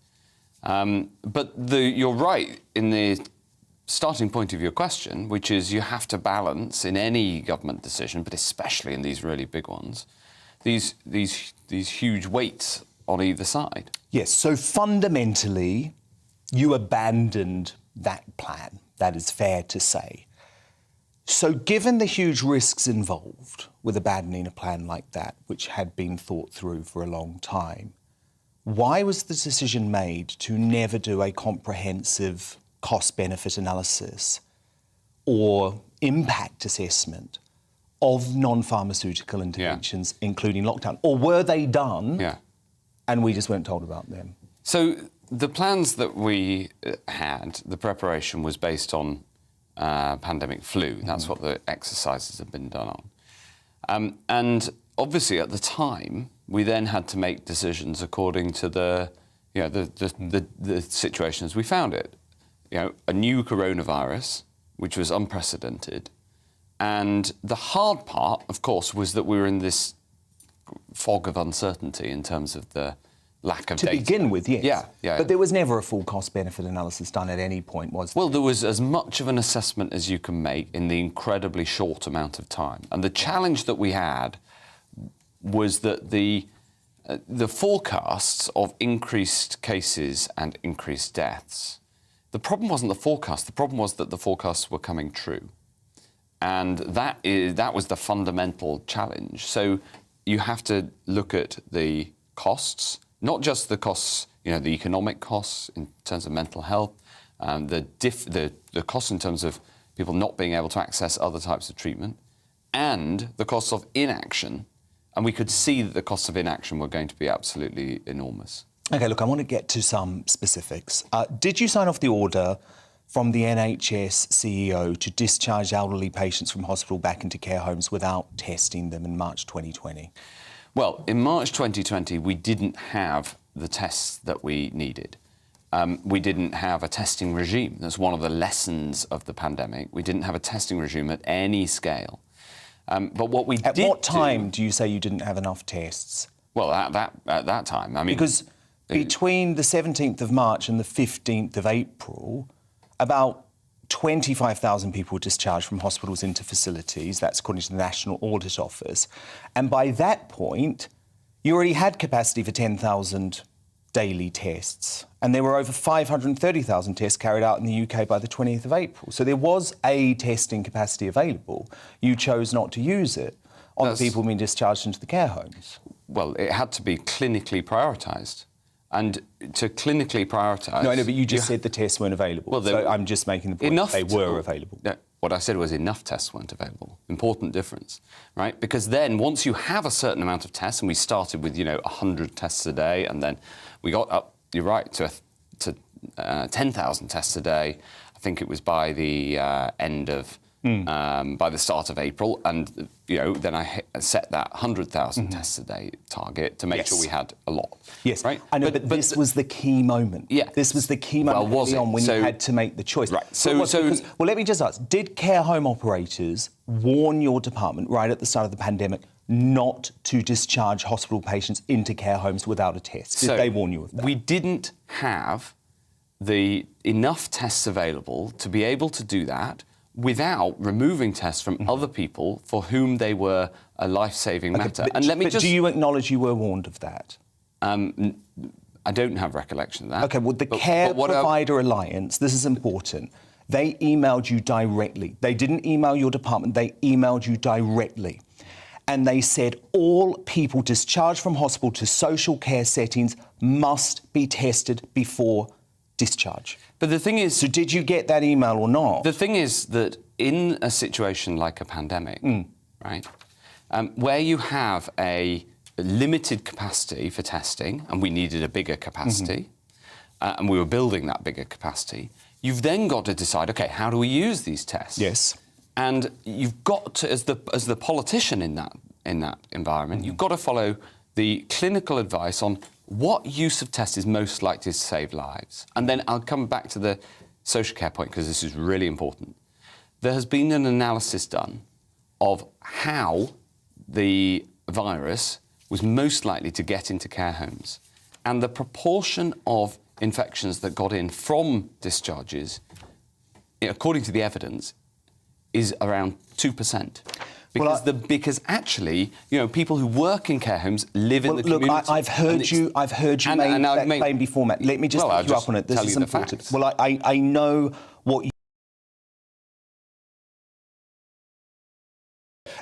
But you're right in the starting point of your question, which is you have to balance in any government decision, but especially in these really big ones, these huge weights on either side. Yes, so fundamentally, you abandoned that plan. That is fair to say. So given the huge risks involved with abandoning a plan like that, which had been thought through for a long time, why was the decision made to never do a comprehensive cost-benefit analysis or impact assessment of non-pharmaceutical interventions, including lockdown? Or were they done and we just weren't told about them? So the plans that we had, the preparation was based on pandemic flu. That's what the exercises have been done on. And obviously at the time, we then had to make decisions according to the situation as we found it. A new coronavirus, which was unprecedented. And the hard part, of course, was that we were in this fog of uncertainty in terms of the lack of data. To begin with, yes. Yeah. But there was never a full cost-benefit analysis done at any point, was there? Well, there was as much of an assessment as you can make in the incredibly short amount of time. And the challenge that we had was that the forecasts of increased cases and increased deaths, the problem wasn't the forecast. The problem was that the forecasts were coming true. And that was the fundamental challenge. So you have to look at the costs, not just the costs, the economic costs in terms of mental health, the costs in terms of people not being able to access other types of treatment, and the costs of inaction. And we could see that the costs of inaction were going to be absolutely enormous. OK, look, I want to get to some specifics. Did you sign off the order from the NHS CEO to discharge elderly patients from hospital back into care homes without testing them in March 2020? Well, in March 2020, we didn't have the tests that we needed. We didn't have a testing regime. That's one of the lessons of the pandemic. We didn't have a testing regime at any scale. But what we did... At what time do you say you didn't have enough tests? Well, at that time, I mean... Because between the 17th of March and the 15th of April, about 25,000 people were discharged from hospitals into facilities. That's according to the National Audit Office. And by that point, you already had capacity for 10,000 daily tests. And there were over 530,000 tests carried out in the UK by the 20th of April. So there was a testing capacity available. You chose not to use it on the people being discharged into the care homes. Well, it had to be clinically prioritised. And to clinically prioritise... No, but you just said the tests weren't available. Well, so I'm just making the point that they were available. No, what I said was enough tests weren't available. Important difference, right? Because then once you have a certain amount of tests, and we started with, 100 tests a day, and then we got up, you're right, to 10,000 tests a day. I think it was by the end of... by the start of April, and then I set that 100,000 tests a day target to make sure we had a lot. Yes, right. I know, but this was the key moment. Yeah, this was the key moment early on when you had to make the choice. Right. Well, let me just ask: did care home operators warn your department right at the start of the pandemic not to discharge hospital patients into care homes without a test? Did they warn you of that? We didn't have enough tests available to be able to do that without removing tests from other people for whom they were a life-saving matter. But do you acknowledge you were warned of that? I don't have recollection of that. OK, well, the Care Provider Alliance, this is important, they emailed you directly. They didn't email your department, they emailed you directly. And they said all people discharged from hospital to social care settings must be tested before discharge. But the thing is... So did you get that email or not? The thing is that in a situation like a pandemic, right, where you have a limited capacity for testing, and we needed a bigger capacity, and we were building that bigger capacity, you've then got to decide, OK, how do we use these tests? Yes. And you've got to, as the politician in that environment, you've got to follow the clinical advice on what use of tests is most likely to save lives. And then I'll come back to the social care point, because this is really important. There has been an analysis done of how the virus was most likely to get into care homes. And the proportion of infections that got in from discharges, according to the evidence, is around 2%. Because actually, people who work in care homes live in the community. Look, I've heard you make that claim before, Matt. Let me just pick you up on it. This is important. Well, I know what you...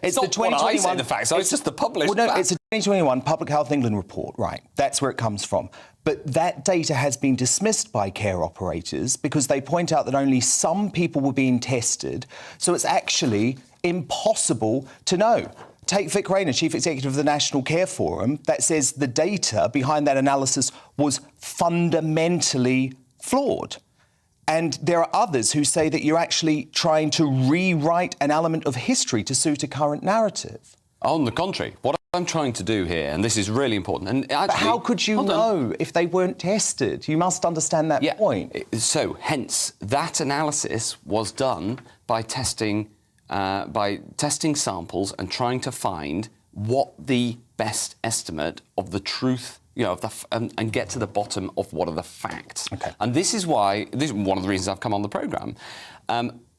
It's the 2021... I say the facts, it's just the published facts. It's a 2021 Public Health England report, right? That's where it comes from. But that data has been dismissed by care operators because they point out that only some people were being tested. So it's actually impossible to know. Take Vic Rayner, Chief Executive of the National Care Forum, that says the data behind that analysis was fundamentally flawed. And there are others who say that you're actually trying to rewrite an element of history to suit a current narrative. On the contrary, what I'm trying to do here, and this is really important... And actually, but how could you know if they weren't tested? You must understand that point. So, hence, that analysis was done by testing samples and trying to find what the best estimate of the truth, and get to the bottom of what are the facts. Okay. And this is one of the reasons I've come on the programme.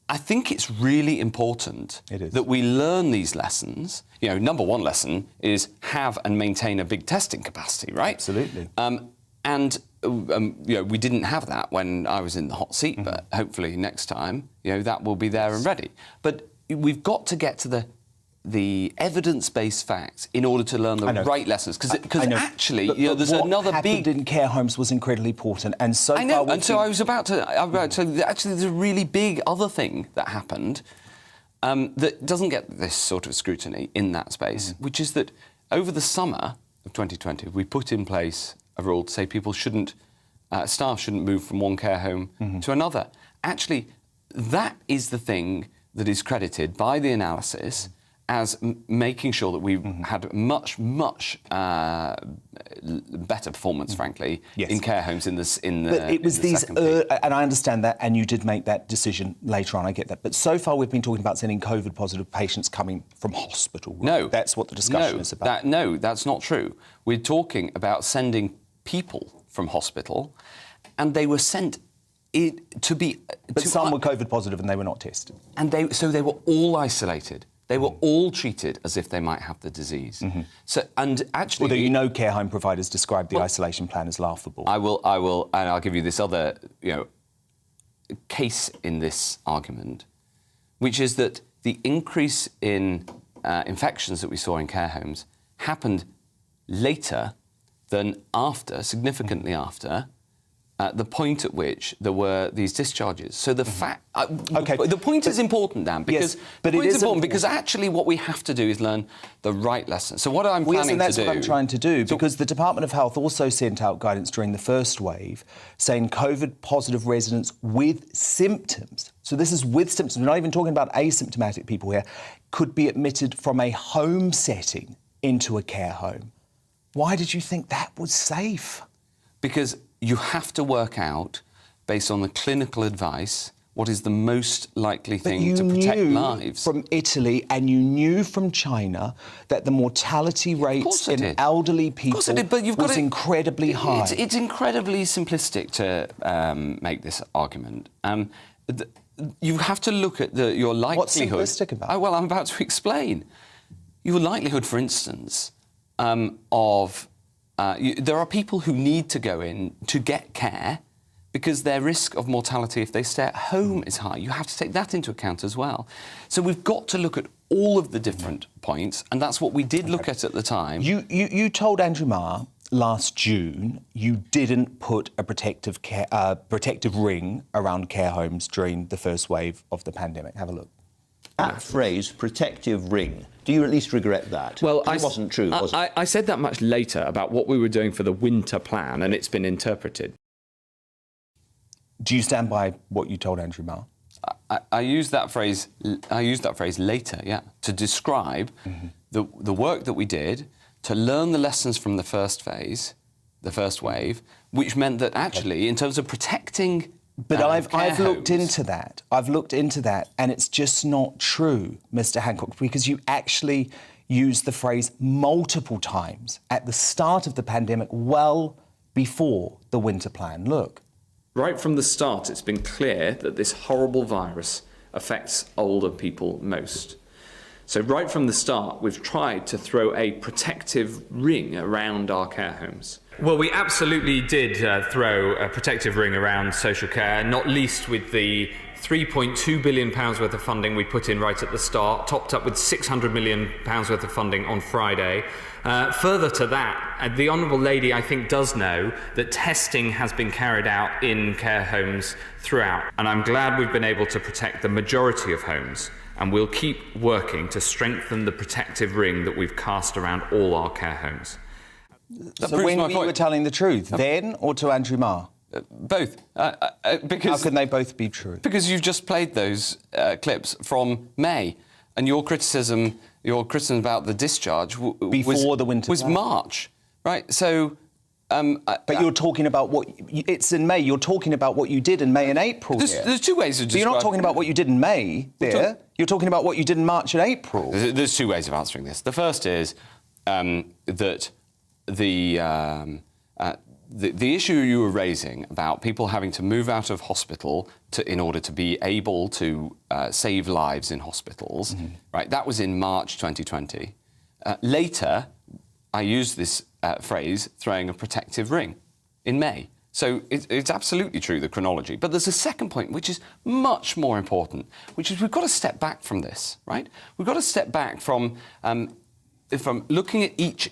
I think it's really important that we learn these lessons. Number one lesson is have and maintain a big testing capacity, right? Absolutely. We didn't have that when I was in the hot seat, but hopefully next time, that will be there and ready. But we've got to get to the evidence-based facts in order to learn the right lessons. Because actually, there's another big... What happened in care homes was incredibly important, and so I know, and so I was about to... actually, there's a really big other thing that happened that doesn't get this sort of scrutiny in that space, which is that over the summer of 2020, we put in place a rule to say people shouldn't, staff shouldn't move from one care home to another. Actually, that is the thing that is credited by the analysis as making sure that we had much better performance, frankly, in care homes in the. But it was these, and I understand that, and you did make that decision later on. I get that, but so far we've been talking about sending COVID-positive patients coming from hospital. Right? No, that's what the discussion is about. No, that's not true. We're talking about sending people from hospital, and they were sent. But some were COVID positive and they were not tested. And they were all isolated. They were all treated as if they might have the disease. So, and actually, although care home providers described the isolation plan as laughable. I will, and I'll give you this other, case in this argument, which is that the increase in infections that we saw in care homes happened later than after, significantly after. The point at which there were these discharges. So the fact... the point is important, Dan, because... Yes, but it is important because actually what we have to do is learn the right lessons. So what I'm planning to do... and that's what I'm trying to do, because the Department of Health also sent out guidance during the first wave saying COVID-positive residents with symptoms, so this is with symptoms, we're not even talking about asymptomatic people here, could be admitted from a home setting into a care home. Why did you think that was safe? Because you have to work out, based on the clinical advice, what is the most likely thing to protect lives. From Italy, and you knew from China that the mortality rates in elderly people was incredibly high. It's incredibly simplistic to make this argument. You have to look at your likelihood. What's simplistic about it? Well, I'm about to explain. Your likelihood, for instance, of... there are people who need to go in to get care because their risk of mortality if they stay at home is high. You have to take that into account as well. So we've got to look at all of the different points, and that's what we did look at the time. You told Andrew Marr last June you didn't put a protective ring around care homes during the first wave of the pandemic. Have a look. That phrase, protective ring, do you at least regret that? Well, it wasn't true, was it? I said that much later about what we were doing for the winter plan, and it's been interpreted. Do you stand by what you told Andrew Marr? I used that phrase. I used that phrase later, to describe the work that we did to learn the lessons from the first phase, the first wave, which meant that actually, in terms of protecting. But I've looked into that. I've looked into that, and it's just not true, Mr. Hancock, because you actually used the phrase multiple times at the start of the pandemic, well before the winter plan. Look. Right from the start, it's been clear that this horrible virus affects older people most. So right from the start, we've tried to throw a protective ring around our care homes. Well, we absolutely did throw a protective ring around social care, not least with the £3.2 billion worth of funding we put in right at the start, topped up with £600 million worth of funding on Friday. Further to that, the Honourable Lady, I think, does know that testing has been carried out in care homes throughout. And I'm glad we've been able to protect the majority of homes. And we'll keep working to strengthen the protective ring that we've cast around all our care homes. So when you were telling the truth, then or to Andrew Marr? Both. Because how can they both be true? Because you've just played those clips from May, and your criticism about the discharge before the winter was plan. March, right? So. But you're talking about it's in May. You're talking about what you did in May and April. There's two ways of describing. So you're not talking about what you did in May there. You're talking about what you did in March and April. There's two ways of answering this. The first is that the issue you were raising about people having to move out of hospital in order to be able to save lives in hospitals, right? That was in March 2020. Later, I used this phrase, throwing a protective ring, in May. So it's absolutely true, the chronology. But there's a second point, which is much more important, which is we've got to step back from this, right? We've got to step back from looking at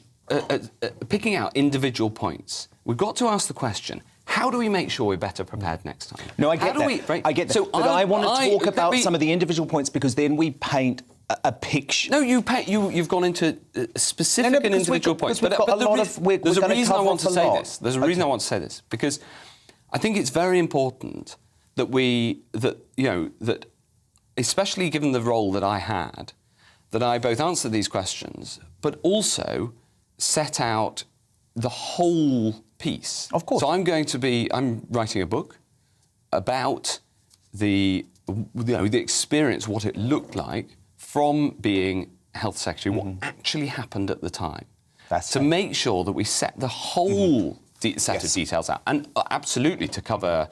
picking out individual points. We've got to ask the question, how do we make sure we're better prepared next time? No, I get that. I get that. So but I want to talk about some of the individual points, because then we paint a picture. No, you've gone into specific and individual points. But there's a reason I want to say this. There's a reason I want to say this, because I think it's very important that that especially given the role that I had, that I both answer these questions, but also set out the whole piece. Of course. So I'm writing a book about the experience, what it looked like from being Health Secretary, what actually happened at the time. Make sure that we set the whole set of details out, and absolutely to cover,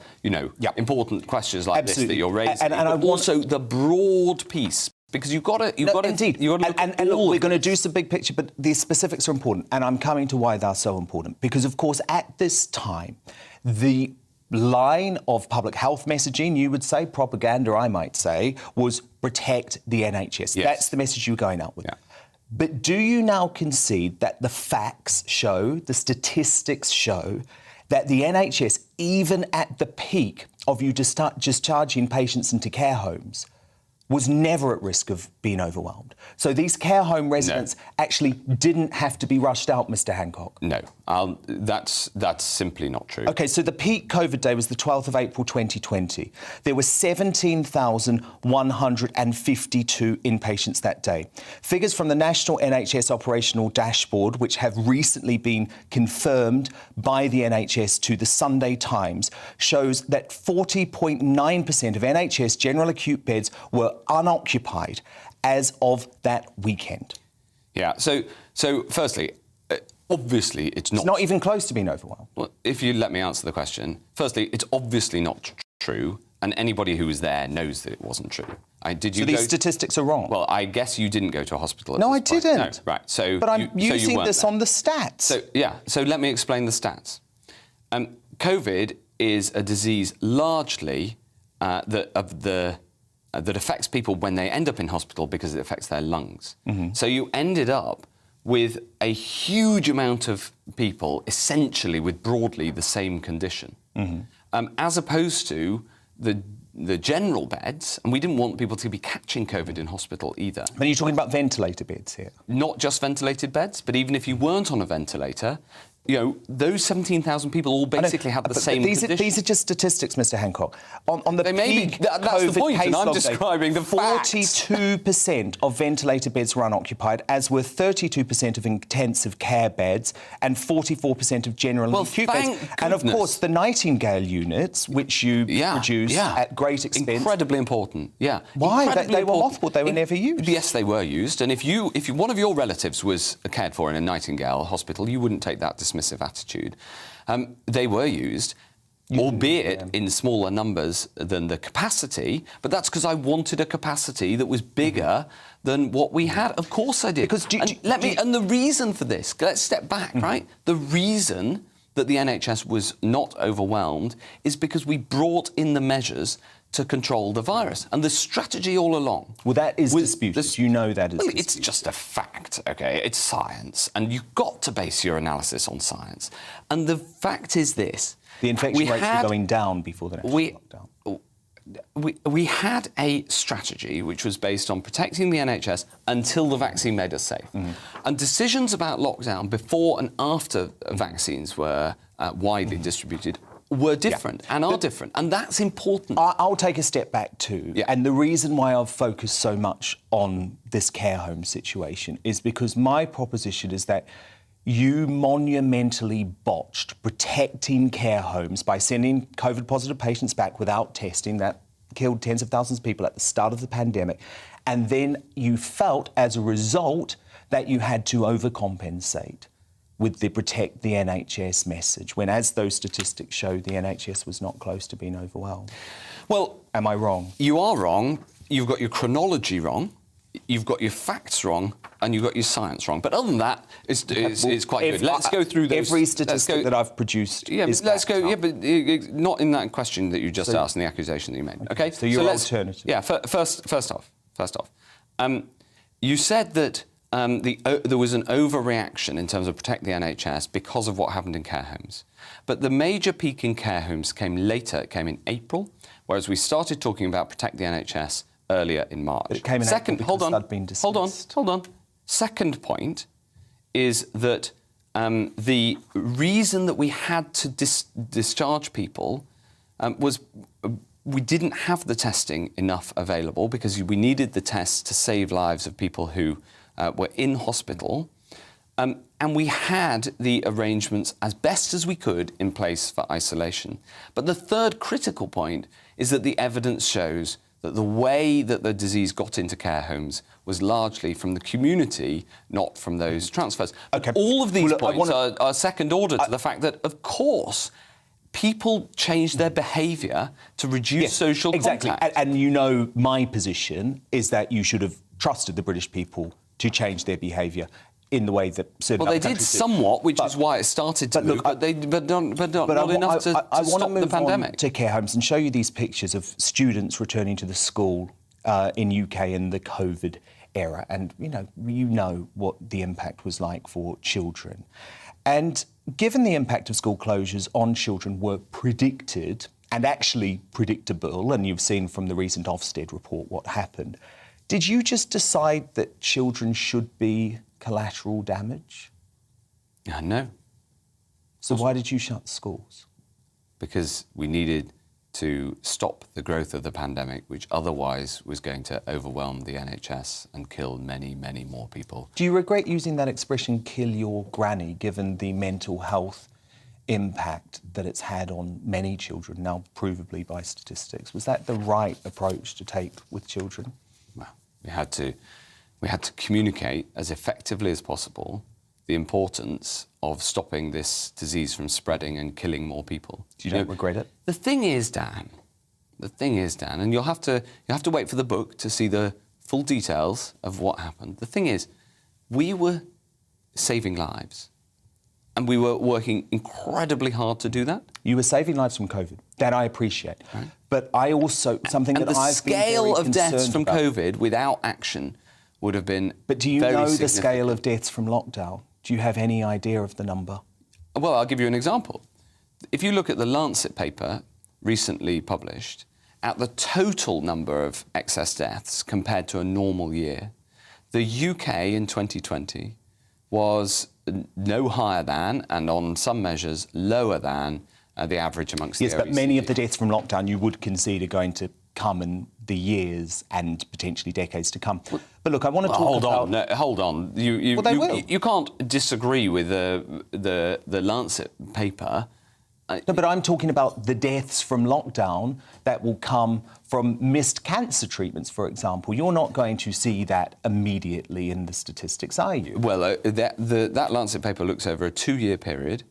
important questions like this that you're raising, but also the broad piece. Because you've got to indeed. Look and look, we're going to do some big picture, but the specifics are important, and I'm coming to why they're so important. Because, of course, at this time, the line of public health messaging, you would say, propaganda, I might say, was protect the NHS. Yes. That's the message you were going out with. Yeah. But do you now concede that the facts show, the statistics show, that the NHS, even at the peak of you discharging patients into care homes, was never at risk of being overwhelmed? So these care home residents actually didn't have to be rushed out, Mr. Hancock? No, that's simply not true. OK, so the peak COVID day was the 12th of April 2020. There were 17,152 inpatients that day. Figures from the National NHS Operational Dashboard, which have recently been confirmed by the NHS to the Sunday Times, shows that 40.9% of NHS general acute beds were unoccupied as of that weekend. Yeah, so firstly, obviously it's not even close to being overwhelmed. Well, if you let me answer the question, firstly, it's obviously not true, and anybody who was there knows that it wasn't true. These statistics are wrong? Well, I guess you didn't go to a hospital. No, I didn't. No, right. So, but I'm using this on the stats. So let me explain the stats. COVID is a disease largely that affects people when they end up in hospital because it affects their lungs. So you ended up with a huge amount of people essentially with broadly the same condition, as opposed to the general beds, and we didn't want people to be catching COVID in hospital either. But you're talking about ventilator beds here? Not just ventilated beds, but even if you weren't on a ventilator, those 17,000 people all basically had the same condition. These are just statistics, Mr. Hancock. On the peak that's COVID the point, and I'm case describing the facts. 42% of ventilator beds were unoccupied, as were 32% of intensive care beds and 44% of general and acute beds. And, of course, the Nightingale units, which you produced at great expense. Incredibly important, Why? They were mothballed. They were never used. Yes, they were used. And if one of your relatives was cared for in a Nightingale hospital, you wouldn't take that dismissive attitude. They were used, albeit in smaller numbers than the capacity, but that's because I wanted a capacity that was bigger than what we had. Of course I did. And the reason for this, let's step back, right? The reason that the NHS was not overwhelmed is because we brought in the measures to control the virus. And the strategy all along... Well, that is disputed. You know that is disputed. It's just a fact, OK? It's science. And you've got to base your analysis on science. And the fact is this... The infection rates were going down before the next lockdown. We had a strategy which was based on protecting the NHS until the vaccine made us safe. And decisions about lockdown before and after vaccines were widely distributed were different and are different, and that's important. I'll take a step back too, and the reason why I've focused so much on this care home situation is because my proposition is that you monumentally botched protecting care homes by sending COVID-positive patients back without testing. That killed tens of thousands of people at the start of the pandemic, and then you felt, as a result, that you had to overcompensate with the protect the NHS message, when, as those statistics show, the NHS was not close to being overwhelmed. Well... Am I wrong? You are wrong. You've got your chronology wrong. You've got your facts wrong, and you've got your science wrong. But other than that, it's quite good. Let's go through those. Every statistic that I've produced is let's go. Yeah, but not in that question that you just asked and the accusation that you made. Okay. So your alternative. Yeah. First off, you said that there was an overreaction in terms of protect the NHS because of what happened in care homes. But the major peak in care homes came later. It came in April, whereas we started talking about protect the NHS earlier in March. But it came in Second, April because that'd been dismissed. Hold on. Second point is that the reason that we had to discharge people was we didn't have the testing enough available because we needed the tests to save lives of people who were in hospital. And we had the arrangements as best as we could in place for isolation. But the third critical point is that the evidence shows that the way that the disease got into care homes was largely from the community, not from those transfers. Okay. All of these points are second order to the fact that, of course, people change their behaviour to reduce social exactly. contact. And you know my position is that you should have trusted the British people to change their behaviour in the way that certain they did somewhat, which is why it started to move, but not enough to I want stop to move the pandemic. On to care homes and show you these pictures of students returning to the school in UK in the COVID era. And, you know what the impact was like for children. And given the impact of school closures on children were predicted and actually predictable, and you've seen from the recent Ofsted report what happened, did you just decide that children should be collateral damage? No. So why did you shut schools? Because we needed to stop the growth of the pandemic, which otherwise was going to overwhelm the NHS and kill many, many more people. Do you regret using that expression, kill your granny, given the mental health impact that it's had on many children, now provably by statistics? Was that the right approach to take with children? Well, we had to communicate as effectively as possible the importance of stopping this disease from spreading and killing more people. Do you not regret it? The thing is, Dan, and you'll have to wait for the book to see the full details of what happened. The thing is, we were saving lives, and we were working incredibly hard to do that. You were saving lives from COVID. That I appreciate. Right. But I also, something and that I've been very the scale of deaths from about, COVID without action would have been But do you know the scale of deaths from lockdown? Do you have any idea of the number? Well, I'll give you an example. If you look at the Lancet paper recently published, at the total number of excess deaths compared to a normal year, the UK in 2020 was no higher than, and on some measures lower than, the average amongst the OECD. Yes, but many of the deaths from lockdown you would concede are going to come in the years and potentially decades to come. But look, I want to talk about... Hold on. You can't disagree with the Lancet paper. No, but I'm talking about the deaths from lockdown that will come from missed cancer treatments, for example. You're not going to see that immediately in the statistics, are you? Well, that Lancet paper looks over a 2-year period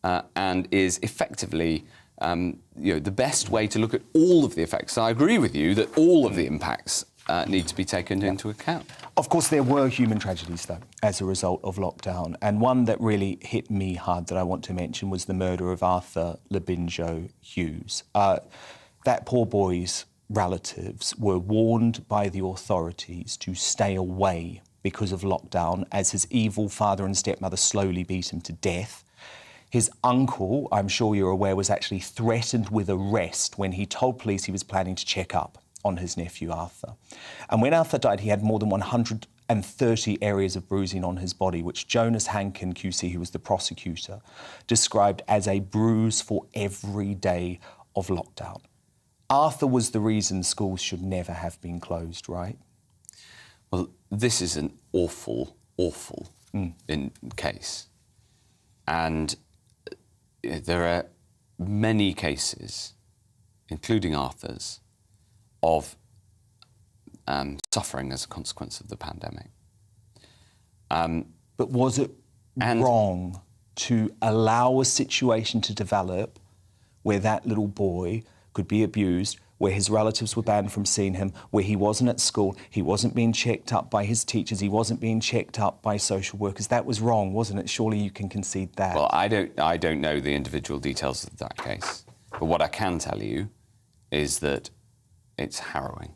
and is effectively... the best way to look at all of the effects. I agree with you that all of the impacts need to be taken into account. Of course, there were human tragedies, though, as a result of lockdown. And one that really hit me hard that I want to mention was the murder of Arthur Labinjo Hughes. That poor boy's relatives were warned by the authorities to stay away because of lockdown, as his evil father and stepmother slowly beat him to death. His uncle, I'm sure you're aware, was actually threatened with arrest when he told police he was planning to check up on his nephew Arthur. And when Arthur died, he had more than 130 areas of bruising on his body, which Jonas Hancock QC, who was the prosecutor, described as a bruise for every day of lockdown. Arthur was the reason schools should never have been closed, right? Well, this is an awful case. And there are many cases, including Arthur's, of suffering as a consequence of the pandemic. But was it wrong to allow a situation to develop where that little boy could be abused, where his relatives were banned from seeing him, where he wasn't at school, he wasn't being checked up by his teachers, he wasn't being checked up by social workers? That was wrong, wasn't it? Surely you can concede that. Well, I don't know the individual details of that case, but what I can tell you is that it's harrowing.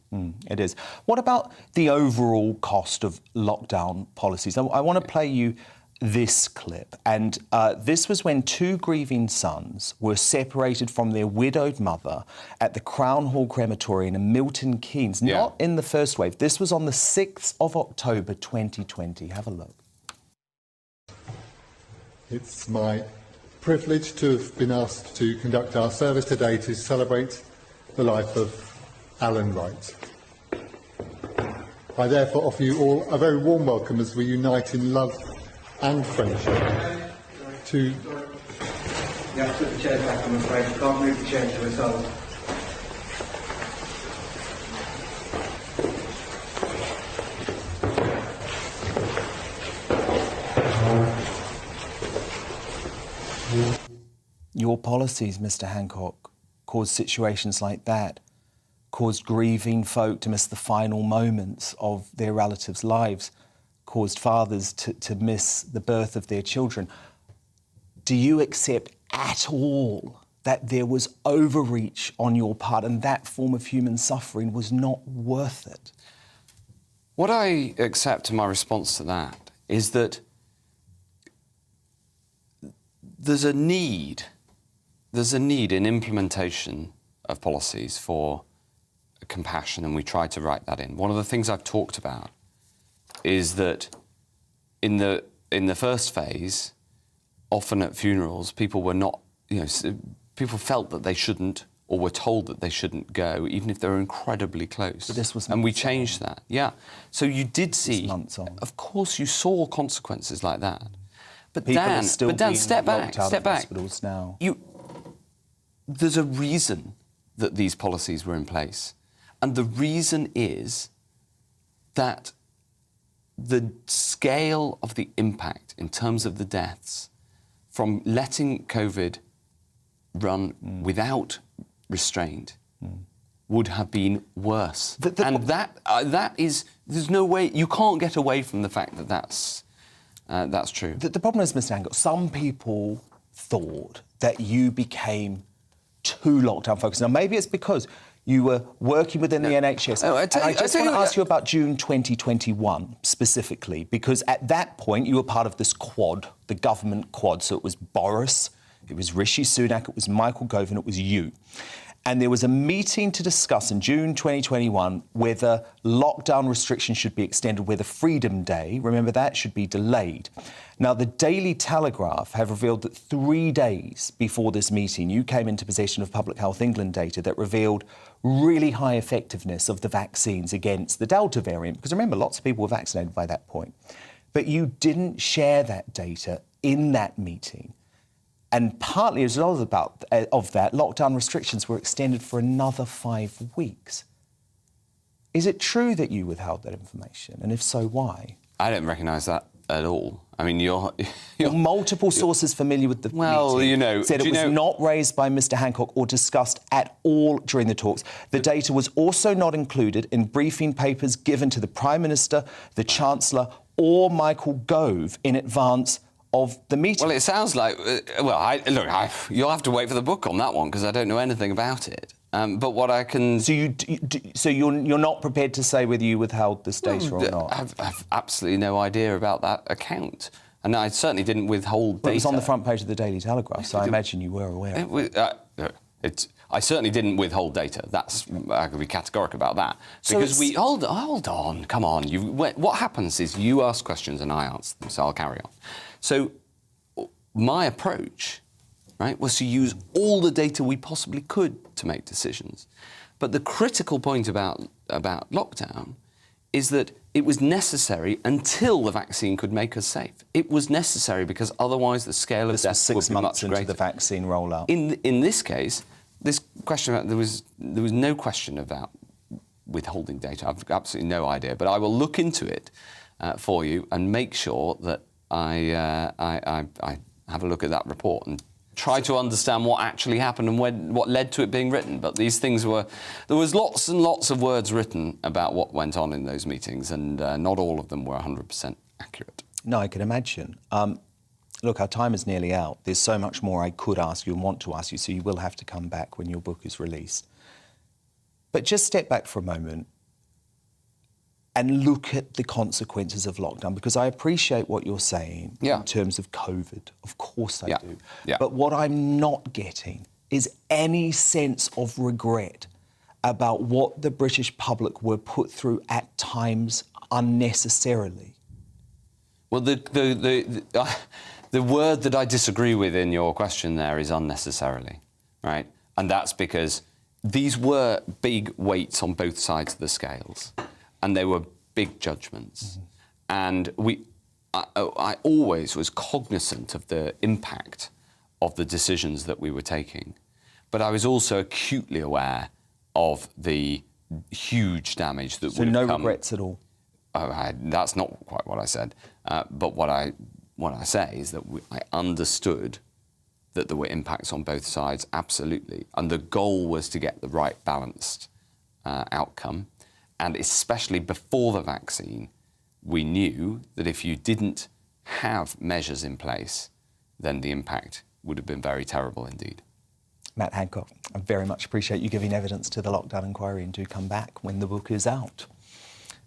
It is. What about the overall cost of lockdown policies? I want to play you this clip. And this was when two grieving sons were separated from their widowed mother at the Crown Hall Crematorium in Milton Keynes, not in the first wave. This was on the 6th of October 2020. Have a look. It's my privilege to have been asked to conduct our service today to celebrate the life of Alan Wright. I therefore offer you all a very warm welcome as we unite in love and friendship to... You have to put the chair back, I'm afraid. You can't move the chair to the side. Your policies, Mr. Hancock, caused situations like that, caused grieving folk to miss the final moments of their relatives' lives, caused fathers to miss the birth of their children. Do you accept at all that there was overreach on your part and that form of human suffering was not worth it? What I accept in my response to that is that there's a need in implementation of policies for compassion, and we try to write that in. One of the things I've talked about is that in the first phase, often at funerals, people were not, people felt that they shouldn't or were told that they shouldn't go, even if they were incredibly close. But this was and we changed that. Yeah. So you did see, months on. Of course, you saw consequences like that. But People Dan, are still step being back, locked out step of back. hospitals now. There's a reason that these policies were in place. And the reason is that the scale of the impact in terms of the deaths from letting COVID run without restraint would have been worse. And that is, there's no way, you can't get away from the fact that that's true. The problem is, Mr. Hancock, some people thought that you became too lockdown focused. Now, maybe it's because you were working within the NHS. I just want to ask you about June 2021 specifically, because at that point you were part of this quad, the government quad. So it was Boris, it was Rishi Sunak, it was Michael Gove, and it was you. And there was a meeting to discuss in June 2021 whether lockdown restrictions should be extended, whether Freedom Day, remember that, should be delayed. Now, the Daily Telegraph have revealed that 3 days before this meeting, you came into possession of Public Health England data that revealed really high effectiveness of the vaccines against the Delta variant. Because remember, lots of people were vaccinated by that point. But you didn't share that data in that meeting. And partly as a result of that, lockdown restrictions were extended for another 5 weeks. Is it true that you withheld that information? And if so, why? I don't recognise that at all. I mean, you're multiple sources familiar with the meeting said it was not raised by Mr. Hancock or discussed at all during the talks. The data was also not included in briefing papers given to the Prime Minister, the Chancellor or Michael Gove in advance of the meeting. Well, it sounds like... you'll have to wait for the book on that one, because I don't know anything about it. But what I can... So you're not prepared to say whether you withheld this data or not? I've absolutely no idea about that account. And I certainly didn't withhold data. It was on the front page of the Daily Telegraph, so I imagine you were aware of it. I certainly didn't withhold data. I could be categoric about that. Because Hold on, come on. What happens is you ask questions and I answer them, so I'll carry on. So my approach, right, was to use all the data we possibly could to make decisions. But the critical point about lockdown is that it was necessary until the vaccine could make us safe. It was necessary because otherwise the scale of death would be much greater. 6 months into the vaccine rollout. In this case, this question about, there was no question about withholding data. I've absolutely no idea, but I will look into it for you and make sure that I have a look at that report and try to understand what actually happened and what led to it being written. But these things there was lots and lots of words written about what went on in those meetings, and not all of them were 100% accurate. No, I can imagine. Look, our time is nearly out. There's so much more I could ask you and want to ask you, so you will have to come back when your book is released. But just step back for a moment and look at the consequences of lockdown, because I appreciate what you're saying in terms of COVID. Of course I do. But what I'm not getting is any sense of regret about what the British public were put through at times unnecessarily. Well, the word that I disagree with in your question there is unnecessarily, right? And that's because these were big weights on both sides of the scales, and they were big judgments. And I always was cognizant of the impact of the decisions that we were taking, but I was also acutely aware of the huge damage that would have come. So no regrets at all? That's not quite what I said. But what I say is that I understood that there were impacts on both sides, absolutely. And the goal was to get the right balanced outcome. And especially before the vaccine, we knew that if you didn't have measures in place, then the impact would have been very terrible indeed. Matt Hancock, I very much appreciate you giving evidence to the lockdown inquiry, and do come back when the book is out.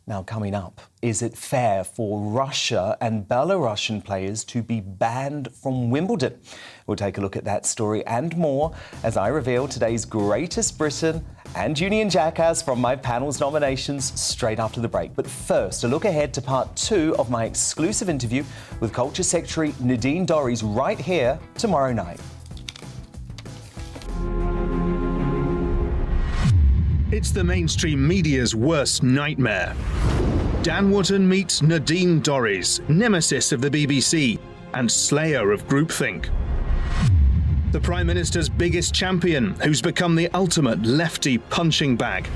Now, coming up, is it fair for Russia and Belarusian players to be banned from Wimbledon? We'll take a look at that story and more as I reveal today's greatest Briton and Union Jackass from my panel's nominations straight after the break. But first, a look ahead to part 2 of my exclusive interview with Culture Secretary Nadine Dorries right here tomorrow night. It's the mainstream media's worst nightmare. Dan Wootton meets Nadine Dorries, nemesis of the BBC and slayer of groupthink. The Prime Minister's biggest champion, who's become the ultimate lefty punching bag.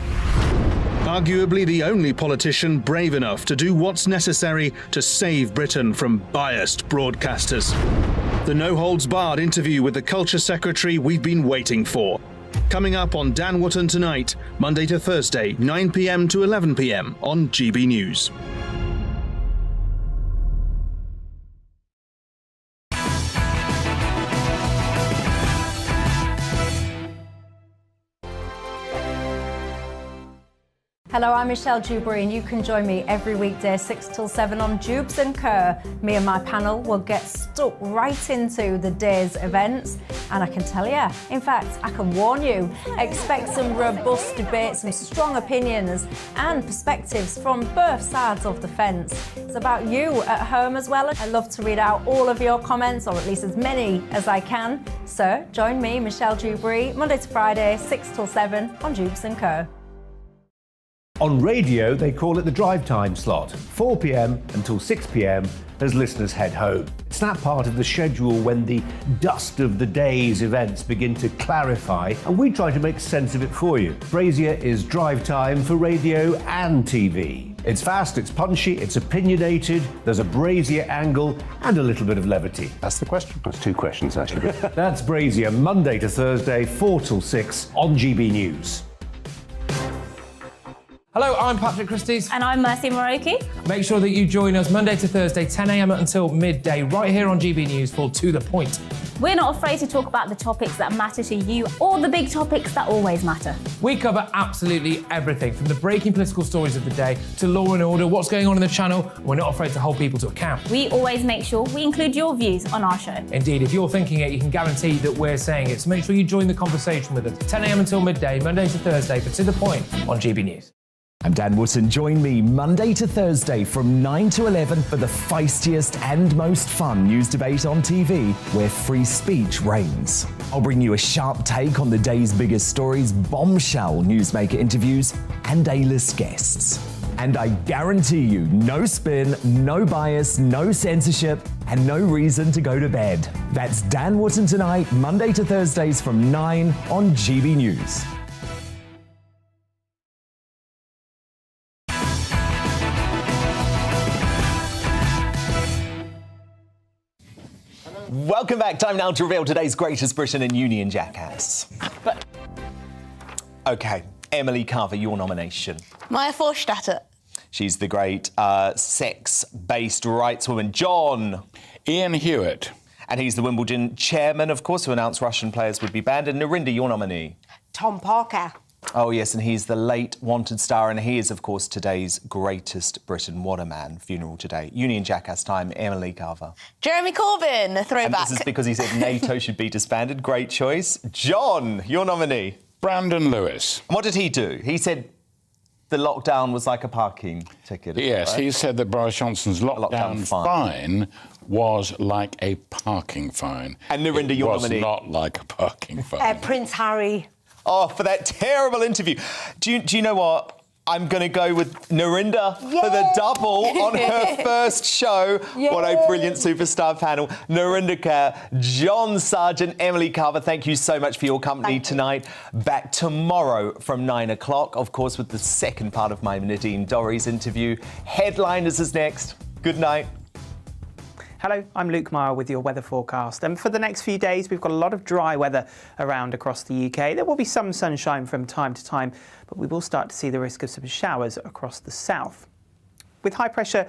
Arguably the only politician brave enough to do what's necessary to save Britain from biased broadcasters. The no-holds-barred interview with the Culture Secretary we've been waiting for. Coming up on Dan Wootton Tonight, Monday to Thursday, 9 p.m. to 11 p.m. on GB News. Hello, I'm Michelle Dewberry, and you can join me every weekday 6 till 7 on Jubes and Kerr. Me and my panel will get stuck right into the day's events, and I can tell you, in fact, I can warn you, expect some robust debates, some strong opinions and perspectives from both sides of the fence. It's about you at home as well. I love to read out all of your comments, or at least as many as I can. So join me, Michelle Dewberry, Monday to Friday, 6 till 7 on Jubes and Kerr. On radio, they call it the drive time slot, 4 p.m. until 6 p.m. as listeners head home. It's that part of the schedule when the dust of the day's events begin to clarify, and we try to make sense of it for you. Brazier is drive time for radio and TV. It's fast, it's punchy, it's opinionated, there's a Brazier angle and a little bit of levity. That's the question. That's 2 questions, actually. That's Brazier, Monday to Thursday, 4 till 6 on GB News. Hello, I'm Patrick Christie's. And I'm Mercy Moroki. Make sure that you join us Monday to Thursday, 10 a.m. until midday, right here on GB News for To The Point. We're not afraid to talk about the topics that matter to you, or the big topics that always matter. We cover absolutely everything, from the breaking political stories of the day to law and order, what's going on in the channel. We're not afraid to hold people to account. We always make sure we include your views on our show. Indeed, if you're thinking it, you can guarantee that we're saying it. So make sure you join the conversation with us, 10 a.m. until midday, Monday to Thursday, for To The Point on GB News. I'm Dan Wootton. Join me Monday to Thursday from 9 to 11 for the feistiest and most fun news debate on TV, where free speech reigns. I'll bring you a sharp take on the day's biggest stories, bombshell newsmaker interviews, and A-list guests. And I guarantee you, no spin, no bias, no censorship, and no reason to go to bed. That's Dan Wootton Tonight, Monday to Thursdays from 9 on GB News. Welcome back. Time now to reveal today's greatest Briton and Union Jackass. OK, Emily Carver, your nomination. Maya Forstatter. She's the great sex-based rights woman. John. Ian Hewitt. And he's the Wimbledon chairman, of course, who announced Russian players would be banned. And Narinda, your nominee. Tom Parker. Oh, yes, and he's the late wanted star, and he is, of course, today's greatest Briton. What a man. Funeral today. Uni and Jackass time, Emily Carver. Jeremy Corbyn, a throwback. And this is because he said NATO should be disbanded. Great choice. John, your nominee. Brandon Lewis. And what did he do? He said the lockdown was like a parking ticket. Yes, right? he said that Boris Johnson's lockdown fine was like a parking fine. And Narinda, your nominee. It was not like a parking fine. Prince Harry. Oh, for that terrible interview. Do you know what? I'm going to go with Narinda for the double on her first show. Yay. What a brilliant superstar panel. Narinda Kaur, John Sargent, Emily Carver, thank you so much for your company tonight. Back tomorrow from 9 o'clock, of course, with the second part of my Nadine Dorries interview. Headliners is next. Good night. Hello, I'm Luke Meyer with your weather forecast. And for the next few days, we've got a lot of dry weather around across the UK. There will be some sunshine from time to time, but we will start to see the risk of some showers across the south. With high pressure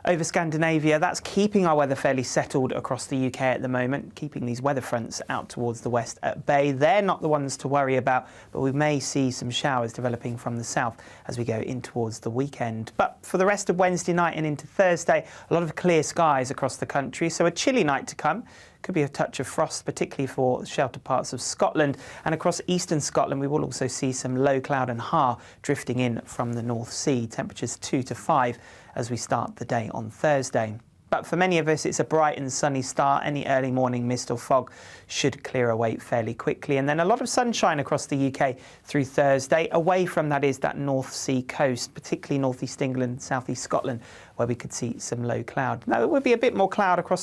over Scandinavia, that's keeping our weather fairly settled across the UK at the moment, keeping these weather fronts out towards the west at bay. They're not the ones to worry about, but we may see some showers developing from the south as we go in towards the weekend. But for the rest of Wednesday night and into Thursday, a lot of clear skies across the country, so a chilly night to come. Could be a touch of frost, particularly for sheltered parts of Scotland. And across eastern Scotland, we will also see some low cloud and haar drifting in from the North Sea. Temperatures 2 to 5 as we start the day on Thursday. But for many of us, it's a bright and sunny start. Any early morning mist or fog should clear away fairly quickly. And then a lot of sunshine across the UK through Thursday. Away from that is that North Sea coast, particularly northeast England, southeast Scotland, where we could see some low cloud. Now, it would be a bit more cloud across